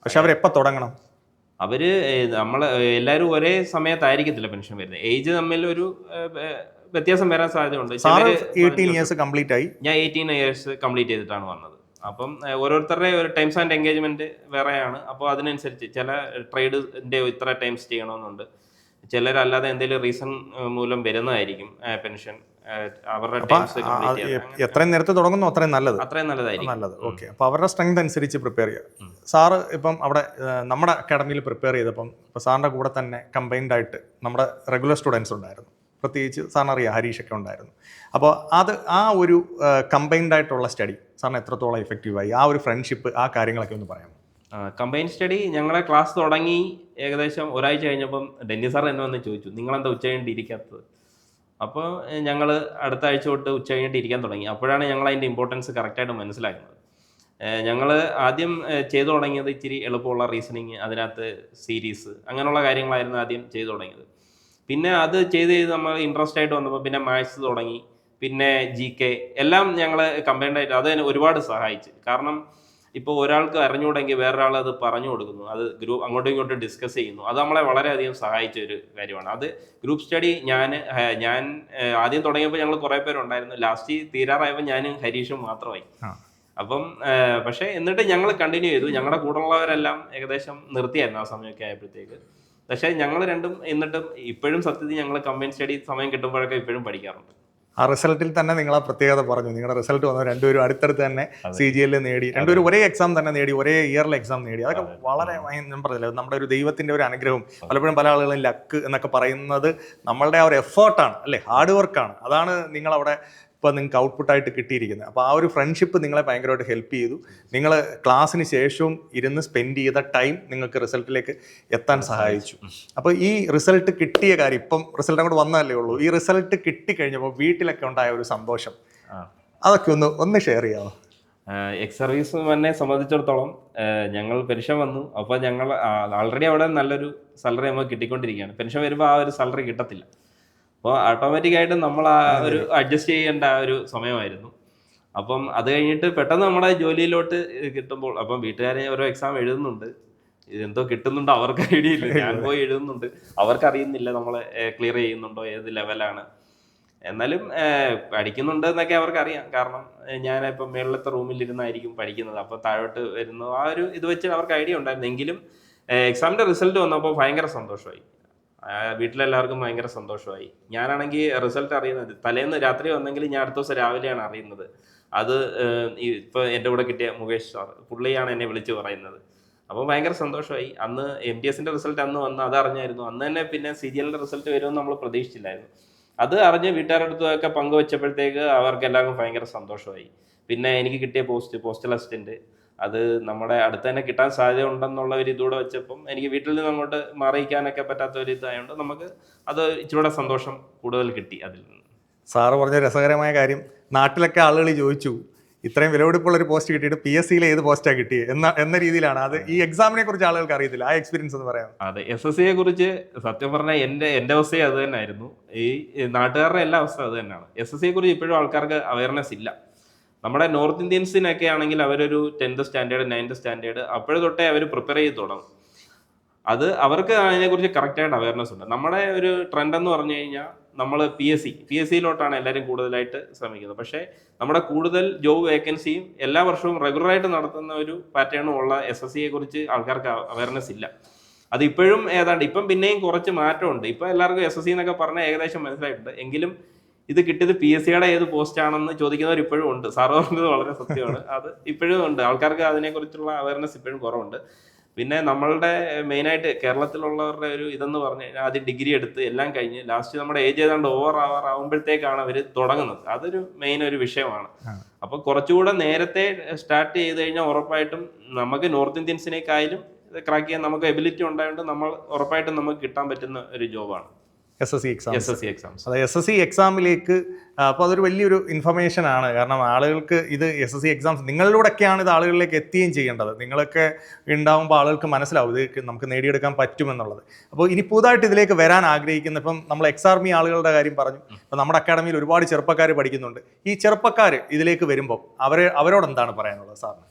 പക്ഷെ അവരെപ്പോൾ തുടങ്ങണം? നമ്മൾ എല്ലാവരും ഒരേ സമയത്തായിരിക്കത്തില്ല പെൻഷൻ വരുന്നത്. ഏജ് തമ്മിൽ ഒരു വ്യത്യാസം വരാൻ സാധ്യതയുണ്ട്. 18 years കംപ്ലീറ്റ് ആയി. ഞാൻ 18 years കംപ്ലീറ്റ് ചെയ്തിട്ടാണ് വന്നത്. അപ്പം ഓരോരുത്തരുടെ ഒരു ടൈംസ് ആൻഡ് എൻഗേജ്മെന്റ് വേറെയാണ്. അപ്പോൾ അതിനനുസരിച്ച് ചില ട്രേഡിന്റെ ഇത്ര ടൈംസ് ചെയ്യണമെന്നുണ്ട്. ചിലരല്ലാതെ എന്തെങ്കിലും റീസൺ മൂലം വരുന്നതായിരിക്കും പെൻഷൻ. അവരുടെ എത്രയും നേരത്തെ തുടങ്ങുന്നു അത്രയും നല്ലതായിരിക്കും. ഓക്കെ. അപ്പോൾ അവരുടെ സ്ട്രെങ്ത് അനുസരിച്ച് പ്രിപ്പയർ ചെയ്യുക. സാറ് ഇപ്പം അവിടെ നമ്മുടെ അക്കാഡമിയിൽ പ്രിപ്പയർ ചെയ്തപ്പം ഇപ്പോൾ സാറിൻ്റെ കൂടെ തന്നെ കമ്പൈൻഡ് ആയിട്ട് നമ്മുടെ റെഗുലർ സ്റ്റുഡൻസ് ഉണ്ടായിരുന്നു. പ്രത്യേകിച്ച് സാറിനറിയാം ഹരീഷൊക്കെ ഉണ്ടായിരുന്നു. അപ്പോൾ ആ ഒരു കമ്പൈൻഡ് ആയിട്ടുള്ള സ്റ്റഡി സാറിന് എത്രത്തോളം എഫക്റ്റീവായി? ആ ഒരു ഫ്രണ്ട്ഷിപ്പ്, ആ കാര്യങ്ങളൊക്കെ ഒന്ന് പറയാം. കമ്പൈൻ സ്റ്റഡി ഞങ്ങളെ ക്ലാസ് തുടങ്ങി ഏകദേശം ഒരാഴ്ച കഴിഞ്ഞപ്പം ഡെന്നി സാർ എന്നെ വന്ന് ചോദിച്ചു, നിങ്ങളെന്താ ഉച്ച കഴിഞ്ഞിട്ട് ഇരിക്കാത്തത്? അപ്പോൾ ഞങ്ങൾ അടുത്ത ആഴ്ച തൊട്ട് ഉച്ച കഴിഞ്ഞിട്ട് ഇരിക്കാൻ തുടങ്ങി. അപ്പോഴാണ് ഞങ്ങൾ അതിൻ്റെ ഇമ്പോർട്ടൻസ് കറക്റ്റായിട്ട് മനസ്സിലാക്കുന്നത്. ഞങ്ങൾ ആദ്യം ചെയ്തു തുടങ്ങിയത് ഇച്ചിരി എളുപ്പമുള്ള റീസണിങ്, അതിനകത്ത് സീരീസ് അങ്ങനെയുള്ള കാര്യങ്ങളായിരുന്നു ആദ്യം ചെയ്തു തുടങ്ങിയത്. പിന്നെ അത് ചെയ്ത് നമ്മൾ ഇൻട്രസ്റ്റ് ആയിട്ട് വന്നപ്പോൾ പിന്നെ മാത്സ് തുടങ്ങി, പിന്നെ GK എല്ലാം ഞങ്ങൾ കമ്പൈൻഡ് ആയിട്ട് അത് ഒരുപാട് സഹായിച്ചു. കാരണം ഇപ്പോൾ ഒരാൾക്ക് അറിഞ്ഞുകൂടെങ്കിൽ വേറൊരാൾ അത് പറഞ്ഞു കൊടുക്കുന്നു, അത് അങ്ങോട്ടും ഇങ്ങോട്ടും ഡിസ്കസ് ചെയ്യുന്നു. അത് നമ്മളെ വളരെയധികം സഹായിച്ച ഒരു കാര്യമാണ്. അത് ഗ്രൂപ്പ് സ്റ്റഡി ഞാൻ ആദ്യം തുടങ്ങിയപ്പോൾ ഞങ്ങൾ കുറേ പേരുണ്ടായിരുന്നു. ലാസ്റ്റ് തീരാറായപ്പോൾ ഞാനും ഹരീഷും മാത്രമായി. അപ്പം പക്ഷേ എന്നിട്ട് ഞങ്ങൾ കണ്ടിന്യൂ ചെയ്തു. ഞങ്ങളുടെ കൂടെ ഉള്ളവരെല്ലാം ഏകദേശം നിർത്തിയായിരുന്നു ആ സമയമൊക്കെ ആയപ്പോഴത്തേക്ക്. പക്ഷേ ഞങ്ങൾ രണ്ടും എന്നിട്ടും ഇപ്പോഴും സത്യത്തിൽ ഞങ്ങൾ കമ്പൈൻ സ്റ്റഡി സമയം കിട്ടുമ്പോഴൊക്കെ ഇപ്പോഴും പഠിക്കാറുണ്ട്. ആ റിസൾട്ടിൽ തന്നെ നിങ്ങളെ പ്രത്യേകത പറഞ്ഞു. നിങ്ങളുടെ റിസൾട്ട് വന്നു രണ്ടുപേരും അടുത്തടുത്ത് തന്നെ CGL നേടി, രണ്ടുപേരും ഒരേ എക്സാം തന്നെ നേടി, ഒരേ ഇയറിലെ എക്സാം നേടി. അതൊക്കെ വളരെ ഞാൻ പറഞ്ഞില്ല, നമ്മുടെ ഒരു ദൈവത്തിൻ്റെ ഒരു അനുഗ്രഹം. പലപ്പോഴും പല ആളുകളും ലക്ക് എന്നൊക്കെ പറയുന്നത് നമ്മളുടെ ആ ഒരു എഫേർട്ടാണ് അല്ലേ, ഹാർഡ് വർക്കാണ്. അതാണ് നിങ്ങളവിടെ ഇപ്പോൾ നിങ്ങൾക്ക് ഔട്ട്പുട്ടായിട്ട് കിട്ടിയിരിക്കുന്നത്. അപ്പോൾ ആ ഒരു ഫ്രണ്ട്ഷിപ്പ് നിങ്ങളെ ഭയങ്കരമായിട്ട് ഹെൽപ്പ് ചെയ്തു. നിങ്ങൾ ക്ലാസ്സിന് ശേഷവും ഇരുന്ന് സ്പെൻഡ് ചെയ്ത ടൈം നിങ്ങൾക്ക് റിസൾട്ടിലേക്ക് എത്താൻ സഹായിച്ചു. അപ്പോൾ ഈ റിസൾട്ട് കിട്ടിയ കാര്യം, ഇപ്പം റിസൾട്ട് അങ്ങോട്ട് വന്നതല്ലേ ഉള്ളൂ, ഈ റിസൾട്ട് കിട്ടിക്കഴിഞ്ഞപ്പോൾ വീട്ടിലൊക്കെ ഉണ്ടായ ഒരു സന്തോഷം അതൊക്കെ ഒന്ന് ഷെയർ ചെയ്യാമോ? എക്സ് സർവീസ് എന്നെ സംബന്ധിച്ചിടത്തോളം ഞങ്ങൾ പെൻഷൻ വന്നു. അപ്പോൾ ഞങ്ങൾ ആൾറെഡി അവിടെ നല്ലൊരു സാലറി നമുക്ക് കിട്ടിക്കൊണ്ടിരിക്കുകയാണ്. പെൻഷൻ വരുമ്പോൾ ആ ഒരു സാലറി കിട്ടത്തില്ല. അപ്പോൾ ഓട്ടോമാറ്റിക്കായിട്ട് നമ്മൾ ആ ഒരു അഡ്ജസ്റ്റ് ചെയ്യേണ്ട ആ ഒരു സമയമായിരുന്നു. അപ്പം അത് കഴിഞ്ഞിട്ട് പെട്ടെന്ന് നമ്മുടെ ജോലിയിലോട്ട് കിട്ടുമ്പോൾ അപ്പം വീട്ടുകാരെ ഓരോ എക്സാം എഴുതുന്നുണ്ട്, എന്തോ കിട്ടുന്നുണ്ടോ അവർക്ക് ഐഡിയ ഇല്ല. ഞാൻ പോയി എഴുതുന്നുണ്ട്, അവർക്കറിയുന്നില്ല നമ്മളെ ക്ലിയർ ചെയ്യുന്നുണ്ടോ, ഏത് ലെവലാണ്. എന്നാലും പഠിക്കുന്നുണ്ട് എന്നൊക്കെ അവർക്കറിയാം. കാരണം ഞാനിപ്പം മേളിലത്തെ റൂമിലിരുന്നായിരിക്കും പഠിക്കുന്നത്. അപ്പോൾ താഴോട്ട് വരുന്നു ആ ഒരു ഇത് വെച്ച് അവർക്ക് ഐഡിയ ഉണ്ടായിരുന്നു. എങ്കിലും എക്സാമിൻ്റെ റിസൾട്ട് വന്നപ്പോൾ ഭയങ്കര സന്തോഷമായി. വീട്ടിലെല്ലാവർക്കും ഭയങ്കര സന്തോഷമായി. ഞാനാണെങ്കിൽ റിസൾട്ട് അറിയുന്നത് തലേന്ന് രാത്രി വന്നെങ്കിൽ ഞാൻ അടുത്ത ദിവസം രാവിലെയാണ് അറിയുന്നത്. അത് ഇപ്പോൾ എൻ്റെ കൂടെ കിട്ടിയ മുകേഷ് സാർ, പുള്ളിയാണ് എന്നെ വിളിച്ച് പറയുന്നത്. അപ്പോൾ ഭയങ്കര സന്തോഷമായി. അന്ന് MTSൻ്റെ റിസൾട്ട് അന്ന് വന്ന് അതറിഞ്ഞായിരുന്നു. അന്ന് തന്നെ പിന്നെ CGLൻ്റെ റിസൾട്ട് വരുമെന്ന് നമ്മൾ പ്രതീക്ഷിച്ചില്ലായിരുന്നു. അത് അറിഞ്ഞ് വീട്ടുകാരുടെ അടുത്തൊക്കെ പങ്കുവെച്ചപ്പോഴത്തേക്ക് അവർക്ക് എല്ലാവർക്കും ഭയങ്കര സന്തോഷമായി. പിന്നെ എനിക്ക് കിട്ടിയ പോസ്റ്റൽ അസിസ്റ്റൻറ്റ്, അത് നമ്മുടെ അടുത്ത് തന്നെ കിട്ടാൻ സാധ്യത ഉണ്ടെന്നുള്ള ഒരു ഇതൂടെ വെച്ചപ്പം എനിക്ക് വീട്ടിൽ നിന്ന് അങ്ങോട്ട് മാറിയിക്കാനൊക്കെ പറ്റാത്ത ഒരു ഇതായതുകൊണ്ട് നമുക്ക് അത് ഇച്ചിരൂടെ സന്തോഷം കൂടുതൽ കിട്ടി അതിൽ നിന്ന്. സാറ് പറഞ്ഞ രസകരമായ കാര്യം, നാട്ടിലൊക്കെ ആളുകൾ ചോദിച്ചു ഇത്രയും വിലപിടിപ്പുള്ളൊരു പോസ്റ്റ് കിട്ടിയിട്ട് PSCയിലെ ഏത് പോസ്റ്റാണ് കിട്ടിയത് എന്ന രീതിയിലാണ്. അത് ഈ എക്സാമിനെ കുറിച്ച് ആളുകൾക്ക് അറിയത്തില്ല. ആ എക്സ്പീരിയൻസ് എന്ന് പറയാം. അതെ, SSCയെ കുറിച്ച് സത്യം പറഞ്ഞാൽ എൻ്റെ അവസ്ഥയും അത് തന്നെയായിരുന്നു. ഈ നാട്ടുകാരുടെ എല്ലാ അവസ്ഥ അത് തന്നെയാണ്. SSCയെ കുറിച്ച് ഇപ്പോഴും ആൾക്കാർക്ക് അവയർനെസ് ഇല്ല. നമ്മുടെ നോർത്ത് ഇന്ത്യൻസിനൊക്കെ ആണെങ്കിൽ അവരൊരു 10th സ്റ്റാൻഡേർഡ് 9th സ്റ്റാൻഡേർഡ് അപ്പോഴേ തൊട്ടേ അവർ പ്രിപ്പയർ ചെയ്ത് തുടങ്ങും. അത് അവർക്ക് അതിനെക്കുറിച്ച് കറക്റ്റായിട്ട് അവയർനെസ് ഉണ്ട്. നമ്മുടെ ഒരു ട്രെൻഡ് എന്ന് പറഞ്ഞു കഴിഞ്ഞാൽ നമ്മൾ PSCയിലോട്ടാണ് എല്ലാവരും കൂടുതലായിട്ട് ശ്രമിക്കുന്നത്. പക്ഷേ നമ്മുടെ കൂടുതൽ ജോബ് വേക്കൻസിയും എല്ലാ വർഷവും റെഗുലറായിട്ട് നടത്തുന്ന ഒരു പാറ്റേണും ഉള്ള SSCയെ കുറിച്ച് ആൾക്കാർക്ക് അവയർനെസ് ഇല്ല. അത് ഇപ്പോഴും ഏതാണ്ട് ഇപ്പം പിന്നെയും കുറച്ച് മാറ്റമുണ്ട്. ഇപ്പം എല്ലാവർക്കും SSC എന്നൊക്കെ പറഞ്ഞാൽ ഏകദേശം മനസ്സിലായിട്ടുണ്ട്. എങ്കിലും ഇത് കിട്ടിയത് PSCയുടെ ഏത് പോസ്റ്റ് ആണെന്ന് ചോദിക്കുന്നവർ ഇപ്പോഴും ഉണ്ട്. സാറ് പറഞ്ഞത് വളരെ സത്യമാണ്. അത് ഇപ്പോഴും ഉണ്ട്. ആൾക്കാർക്ക് അതിനെക്കുറിച്ചുള്ള അവയർനെസ് ഇപ്പോഴും കുറവുണ്ട്. പിന്നെ നമ്മളുടെ മെയിനായിട്ട് കേരളത്തിലുള്ളവരുടെ ഒരു ഇതെന്ന് പറഞ്ഞു കഴിഞ്ഞാൽ ആദ്യം ഡിഗ്രി എടുത്ത് എല്ലാം കഴിഞ്ഞ് ലാസ്റ്റ് നമ്മുടെ ഏജ് ഏതാണ്ട് ആവുമ്പോഴത്തേക്കാണ് അവർ തുടങ്ങുന്നത്. അതൊരു മെയിൻ ഒരു വിഷയമാണ്. അപ്പോൾ കുറച്ചുകൂടെ നേരത്തെ സ്റ്റാർട്ട് ചെയ്ത് കഴിഞ്ഞാൽ ഉറപ്പായിട്ടും നമുക്ക് നോർത്ത് ഇന്ത്യൻസിനേക്കായാലും ക്രാക്ക് ചെയ്യാൻ നമുക്ക് എബിലിറ്റി ഉണ്ടായതുകൊണ്ട് നമ്മൾ ഉറപ്പായിട്ടും നമുക്ക് കിട്ടാൻ പറ്റുന്ന ഒരു ജോബാണ് SSC എക്സാംസ്. അതായത് SSC എക്സാമിലേക്ക് അപ്പോൾ അതൊരു വലിയൊരു ഇൻഫർമേഷൻ ആണ്. കാരണം ആളുകൾക്ക് ഇത് SSC എക്സാംസ് നിങ്ങളിലൂടെയൊക്കെയാണ് ഇത് ആളുകളിലേക്ക് എത്തുകയും ചെയ്യേണ്ടത്. നിങ്ങളൊക്കെ ഉണ്ടാകുമ്പോൾ ആളുകൾക്ക് മനസ്സിലാവും ഇത് നമുക്ക് നേടിയെടുക്കാൻ പറ്റുമെന്നുള്ളത്. അപ്പോൾ ഇനി പുതുതായിട്ട് ഇതിലേക്ക് വരാൻ ആഗ്രഹിക്കുന്ന, ഇപ്പം നമ്മൾ എക്സാർമി ആളുകളുടെ കാര്യം പറഞ്ഞു. ഇപ്പം നമ്മുടെ അക്കാഡമിയിൽ ഒരുപാട് ചെറുപ്പക്കാർ പഠിക്കുന്നുണ്ട്. ഈ ചെറുപ്പക്കാർ ഇതിലേക്ക് വരുമ്പോൾ അവരോട് എന്താണ് പറയാനുള്ളത് സാറിന്?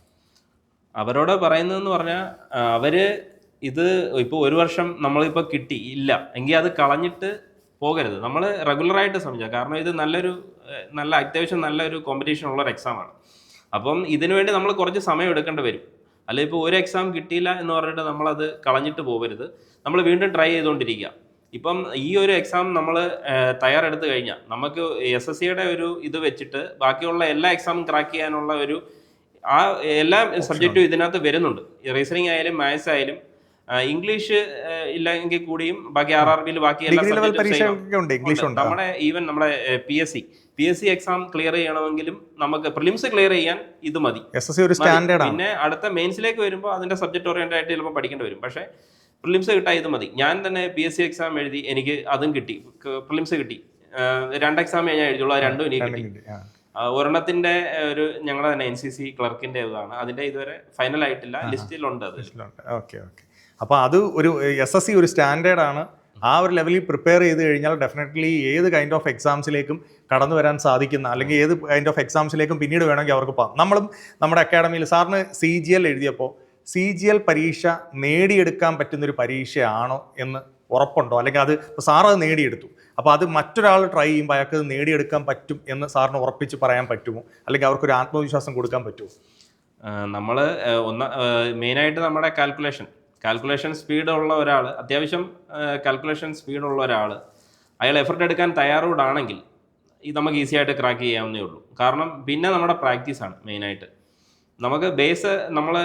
അവരോട് പറയുന്നതെന്ന് പറഞ്ഞാൽ അവര് ഇത് ഇപ്പോൾ ഒരു വർഷം നമ്മളിപ്പോൾ കിട്ടി ഇല്ല എങ്കിൽ അത് കളഞ്ഞിട്ട് പോകരുത്. നമ്മൾ റെഗുലറായിട്ട് ശ്രമിക്കുക. കാരണം ഇത് നല്ല അത്യാവശ്യം നല്ലൊരു കോമ്പറ്റീഷൻ ഉള്ളൊരു എക്സാമാണ്. അപ്പം ഇതിനു വേണ്ടി നമ്മൾ കുറച്ച് സമയം എടുക്കേണ്ടി വരും. അല്ലെങ്കിൽ ഇപ്പോൾ ഒരു എക്സാം കിട്ടിയില്ല എന്ന് പറഞ്ഞിട്ട് നമ്മളത് കളഞ്ഞിട്ട് പോകരുത്. നമ്മൾ വീണ്ടും ട്രൈ ചെയ്തുകൊണ്ടിരിക്കുക. ഇപ്പം ഈ ഒരു എക്സാം നമ്മൾ തയ്യാറെടുത്ത് കഴിഞ്ഞാൽ നമുക്ക് SSCയുടെ ഒരു ഇത് വെച്ചിട്ട് ബാക്കിയുള്ള എല്ലാ എക്സാമും ക്രാക്ക് ചെയ്യാനുള്ള ഒരു എല്ലാ സബ്ജക്റ്റും ഇതിനകത്ത് വരുന്നുണ്ട്. റീസണിങ് ആയാലും മാത്സ് ആയാലും ഇംഗ്ലീഷ് ഇല്ലെങ്കിൽ കൂടിയും ബാക്കി RRBയിൽ ബാക്കി എല്ലാ നമ്മുടെ ഈവൻ നമ്മുടെ PSC എക്സാം ക്ലിയർ ചെയ്യണമെങ്കിലും നമുക്ക് പ്രിലിംസ് ക്ലിയർ ചെയ്യാൻ ഇത് മതി. പിന്നെ അടുത്ത മെയിൻസിലേക്ക് വരുമ്പോൾ അതിന്റെ സബ്ജക്ട് ഓറിയന്റഡ് ആയിട്ട് ചിലപ്പോൾ പഠിക്കേണ്ടി വരും. പക്ഷേ പ്രിലിംസ് കിട്ടാൻ ഇത് മതി. ഞാൻ തന്നെ PSC എക്സാം എഴുതി, എനിക്ക് അതും കിട്ടി, പ്രിലിംസ് കിട്ടി. 2 എക്സാം ഞാൻ എഴുതിയുള്ളൂ, അത് 2 എനിക്ക് കിട്ടി. ഒരെണ്ണത്തിന്റെ ഒരു ഞങ്ങളുടെ തന്നെ NCC ക്ലർക്കിന്റെ ഇതാണ്, അതിന്റെ ഇതുവരെ ഫൈനൽ ആയിട്ടില്ല, ലിസ്റ്റിലുണ്ട് അത്. ഓക്കെ. അപ്പോൾ അത് ഒരു SSC ഒരു സ്റ്റാൻഡേർഡാണ്. ആ ഒരു ലെവലിൽ പ്രിപ്പയർ ചെയ്ത് കഴിഞ്ഞാൽ ഡെഫിനറ്റ്ലി ഏത് കൈൻഡ് ഓഫ് എക്സാംസിലേക്കും കടന്നു വരാൻ സാധിക്കുന്ന, അല്ലെങ്കിൽ ഏത് കൈൻഡ് ഓഫ് എക്സാംസിലേക്കും പിന്നീട് വേണമെങ്കിൽ അവർക്ക് പോകാം. നമ്മളും നമ്മുടെ അക്കാഡമിയിൽ സാറിന് CGL എഴുതിയപ്പോൾ CGL പരീക്ഷ നേടിയെടുക്കാൻ പറ്റുന്നൊരു പരീക്ഷയാണോ എന്ന് ഉറപ്പുണ്ടോ? അല്ലെങ്കിൽ അത് സാറ് നേടിയെടുത്തു, അപ്പോൾ അത് മറ്റൊരാൾ ട്രൈ ചെയ്യുമ്പോൾ അയാൾക്ക് അത് നേടിയെടുക്കാൻ പറ്റും എന്ന് സാറിന് ഉറപ്പിച്ച് പറയാൻ പറ്റുമോ? അല്ലെങ്കിൽ അവർക്കൊരു ആത്മവിശ്വാസം കൊടുക്കാൻ പറ്റുമോ? നമ്മൾ മെയിനായിട്ട് നമ്മുടെ കാൽക്കുലേഷൻ സ്പീഡുള്ള ഒരാൾ, അത്യാവശ്യം കാൽക്കുലേഷൻ സ്പീഡുള്ള ഒരാൾ, അയാൾ എഫർട്ട് എടുക്കാൻ തയ്യാറോടാണെങ്കിൽ ഇത് നമുക്ക് ഈസി ആയിട്ട് ക്രാക്ക് ചെയ്യാവുന്നേ ഉള്ളൂ. കാരണം പിന്നെ നമ്മുടെ പ്രാക്ടീസാണ് മെയിനായിട്ട്. നമുക്ക് ബേസ് നമ്മൾ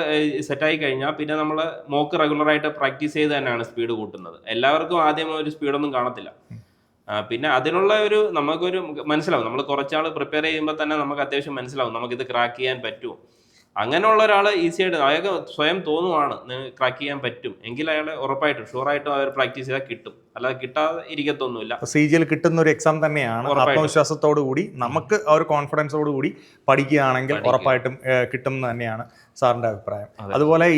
സെറ്റായി കഴിഞ്ഞാൽ പിന്നെ നമ്മൾ മോക്ക് റെഗുലറായിട്ട് പ്രാക്ടീസ് ചെയ്ത് തന്നെയാണ് സ്പീഡ് കൂട്ടുന്നത്. എല്ലാവർക്കും ആദ്യം ഒരു സ്പീഡൊന്നും കാണത്തില്ല. പിന്നെ അതിനുള്ള ഒരു നമുക്കൊരു മനസ്സിലാവും. നമ്മൾ കുറച്ചാൾ പ്രിപ്പയർ ചെയ്യുമ്പോൾ തന്നെ നമുക്ക് അത്യാവശ്യം മനസ്സിലാവും നമുക്കിത് ക്രാക്ക് ചെയ്യാൻ പറ്റുമോ. അങ്ങനെയുള്ള ഒരാൾ ഈസി ആയിട്ട് അയാൾക്ക് സ്വയം തോന്നുവാണ് ക്രാക്ക് ചെയ്യാൻ പറ്റും എങ്കിൽ അയാൾ ഉറപ്പായിട്ടും ഷുവറായിട്ടും അവർ പ്രാക്ടീസ് ചെയ്താൽ കിട്ടും, അല്ലാതെ കിട്ടാതെ ഇരിക്കത്തൊന്നുമില്ല. CGL കിട്ടുന്ന ഒരു എക്സാം തന്നെയാണ്. ആത്മവിശ്വാസത്തോടു കൂടി നമുക്ക് ആ ഒരു കോൺഫിഡൻസോട് കൂടി പഠിക്കുകയാണെങ്കിൽ ഉറപ്പായിട്ടും കിട്ടും എന്ന് തന്നെയാണ് സാറിൻ്റെ അഭിപ്രായം. അതുപോലെ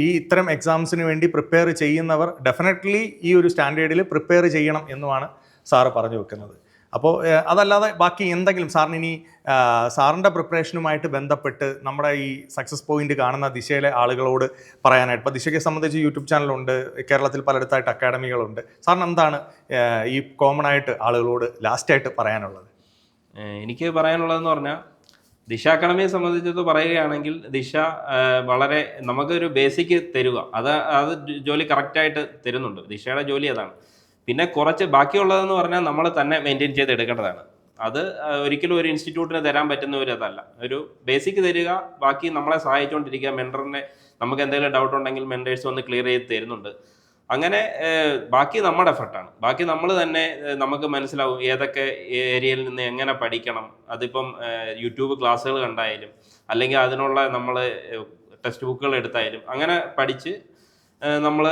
ഈ ഇത്തരം എക്സാംസിന് വേണ്ടി പ്രിപ്പയർ ചെയ്യുന്നവർ ഡെഫിനറ്റ്ലി ഈ ഒരു സ്റ്റാൻഡേർഡിൽ പ്രിപ്പയർ ചെയ്യണം എന്നുമാണ് സാറ് പറഞ്ഞു വെക്കുന്നത്. അപ്പോൾ അതല്ലാതെ ബാക്കി എന്തെങ്കിലും സാറിന് ഇനി സാറിൻ്റെ പ്രിപ്പറേഷനുമായിട്ട് ബന്ധപ്പെട്ട് നമ്മുടെ ഈ സക്സസ് പോയിന്റ് കാണുന്ന ദിശയിലെ ആളുകളോട് പറയാനായിട്ട്, ഇപ്പോൾ ദിശയ്ക്ക് സംബന്ധിച്ച് യൂട്യൂബ് ചാനലുണ്ട്, കേരളത്തിൽ പലയിടത്തായിട്ട് അക്കാഡമികളുണ്ട്, സാറിന് എന്താണ് ഈ കോമൺ ആയിട്ട് ആളുകളോട് ലാസ്റ്റായിട്ട് പറയാനുള്ളത്? എനിക്ക് പറയാനുള്ളതെന്ന് പറഞ്ഞാൽ ദിശ അക്കാഡമിയെ സംബന്ധിച്ചത് പറയുകയാണെങ്കിൽ ദിശ വളരെ നമുക്കൊരു ബേസിക് തരിക, അത് ജോലി കറക്റ്റായിട്ട് തരുന്നുണ്ട്. ദിശയുടെ ജോലി അതാണ്. പിന്നെ കുറച്ച് ബാക്കിയുള്ളതെന്ന് പറഞ്ഞാൽ നമ്മൾ തന്നെ മെയിൻറ്റെയിൻ ചെയ്ത് എടുക്കേണ്ടതാണ്. അത് ഒരിക്കലും ഒരു ഇൻസ്റ്റിറ്റ്യൂട്ടിന് തരാൻ പറ്റുന്ന ഒരു അതല്ല. ഒരു ബേസിക് തരിക, ബാക്കി നമ്മളെ സഹായിച്ചുകൊണ്ടിരിക്കുക. മെൻറ്ററിനെ നമുക്ക് എന്തെങ്കിലും ഡൗട്ട് ഉണ്ടെങ്കിൽ മെൻറ്റേഴ്സ് വന്ന് ക്ലിയർ ചെയ്ത് തരുന്നുണ്ട്. അങ്ങനെ ബാക്കി നമ്മുടെ എഫർട്ടാണ്. ബാക്കി നമ്മൾ തന്നെ നമുക്ക് മനസ്സിലാവും ഏതൊക്കെ ഏരിയയിൽ നിന്ന് എങ്ങനെ പഠിക്കണം. അതിപ്പം യൂട്യൂബ് ക്ലാസ്സുകൾ കണ്ടായാലും അല്ലെങ്കിൽ അതിനുള്ള നമ്മൾ ടെക്സ്റ്റ് ബുക്കുകൾ എടുത്തായാലും അങ്ങനെ പഠിച്ച് നമ്മൾ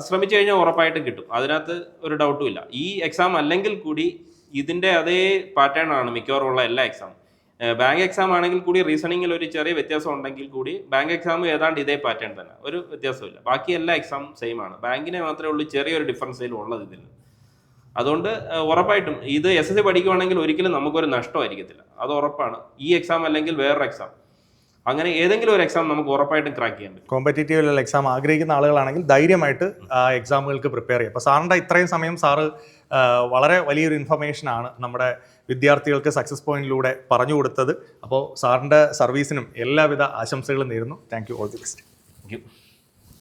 ശ്രമിച്ചു കഴിഞ്ഞാൽ ഉറപ്പായിട്ടും കിട്ടും. അതിനകത്ത് ഒരു ഡൗട്ടും ഇല്ല. ഈ എക്സാം അല്ലെങ്കിൽ കൂടി ഇതിൻ്റെ അതേ പാറ്റേൺ ആണ് മിക്കവാറും ഉള്ള എല്ലാ എക്സാമും. ബാങ്ക് എക്സാം ആണെങ്കിൽ കൂടി റീസണിങ്ങിൽ ഒരു ചെറിയ വ്യത്യാസം ഉണ്ടെങ്കിൽ കൂടി ബാങ്ക് എക്സാം ഏതാണ്ട് ഇതേ പാറ്റേൺ തന്നെ, ഒരു വ്യത്യാസമില്ല. ബാക്കി എല്ലാ എക്സാമും സെയിം ആണ്. ബാങ്കിനെ മാത്രമേ ഉള്ളൂ ചെറിയൊരു ഡിഫറൻസിലും ഉള്ളത് ഇതിൽ. അതുകൊണ്ട് ഉറപ്പായിട്ടും ഇത് SSC പഠിക്കുവാണെങ്കിൽ ഒരിക്കലും നമുക്കൊരു നഷ്ടമായിരിക്കത്തില്ല, അത് ഉറപ്പാണ്. ഈ എക്സാം അല്ലെങ്കിൽ വേറൊരു എക്സാം, അങ്ങനെ ഏതെങ്കിലും ഒരു എക്സാം നമുക്ക് ഉറപ്പായിട്ടും ക്രാക്ക് ചെയ്യാൻ പറ്റും. കോമ്പറ്റേറ്റീവ് എക്സാം ആഗ്രഹിക്കുന്ന ആളുകളാണെങ്കിൽ ധൈര്യമായിട്ട് എക്സാമുകൾക്ക് പ്രിപ്പയർ ചെയ്യുക. അപ്പോൾ സാറിൻ്റെ ഇത്രയും സമയം സാറ് വളരെ വലിയൊരു ഇൻഫർമേഷനാണ് നമ്മുടെ വിദ്യാർത്ഥികൾക്ക് സക്സസ് പോയിന്റിലൂടെ പറഞ്ഞു കൊടുത്തത്. അപ്പോൾ സാറിൻ്റെ സർവീസിനും എല്ലാവിധ ആശംസകളും നേരുന്നു. Thank you. All the best. Thank you.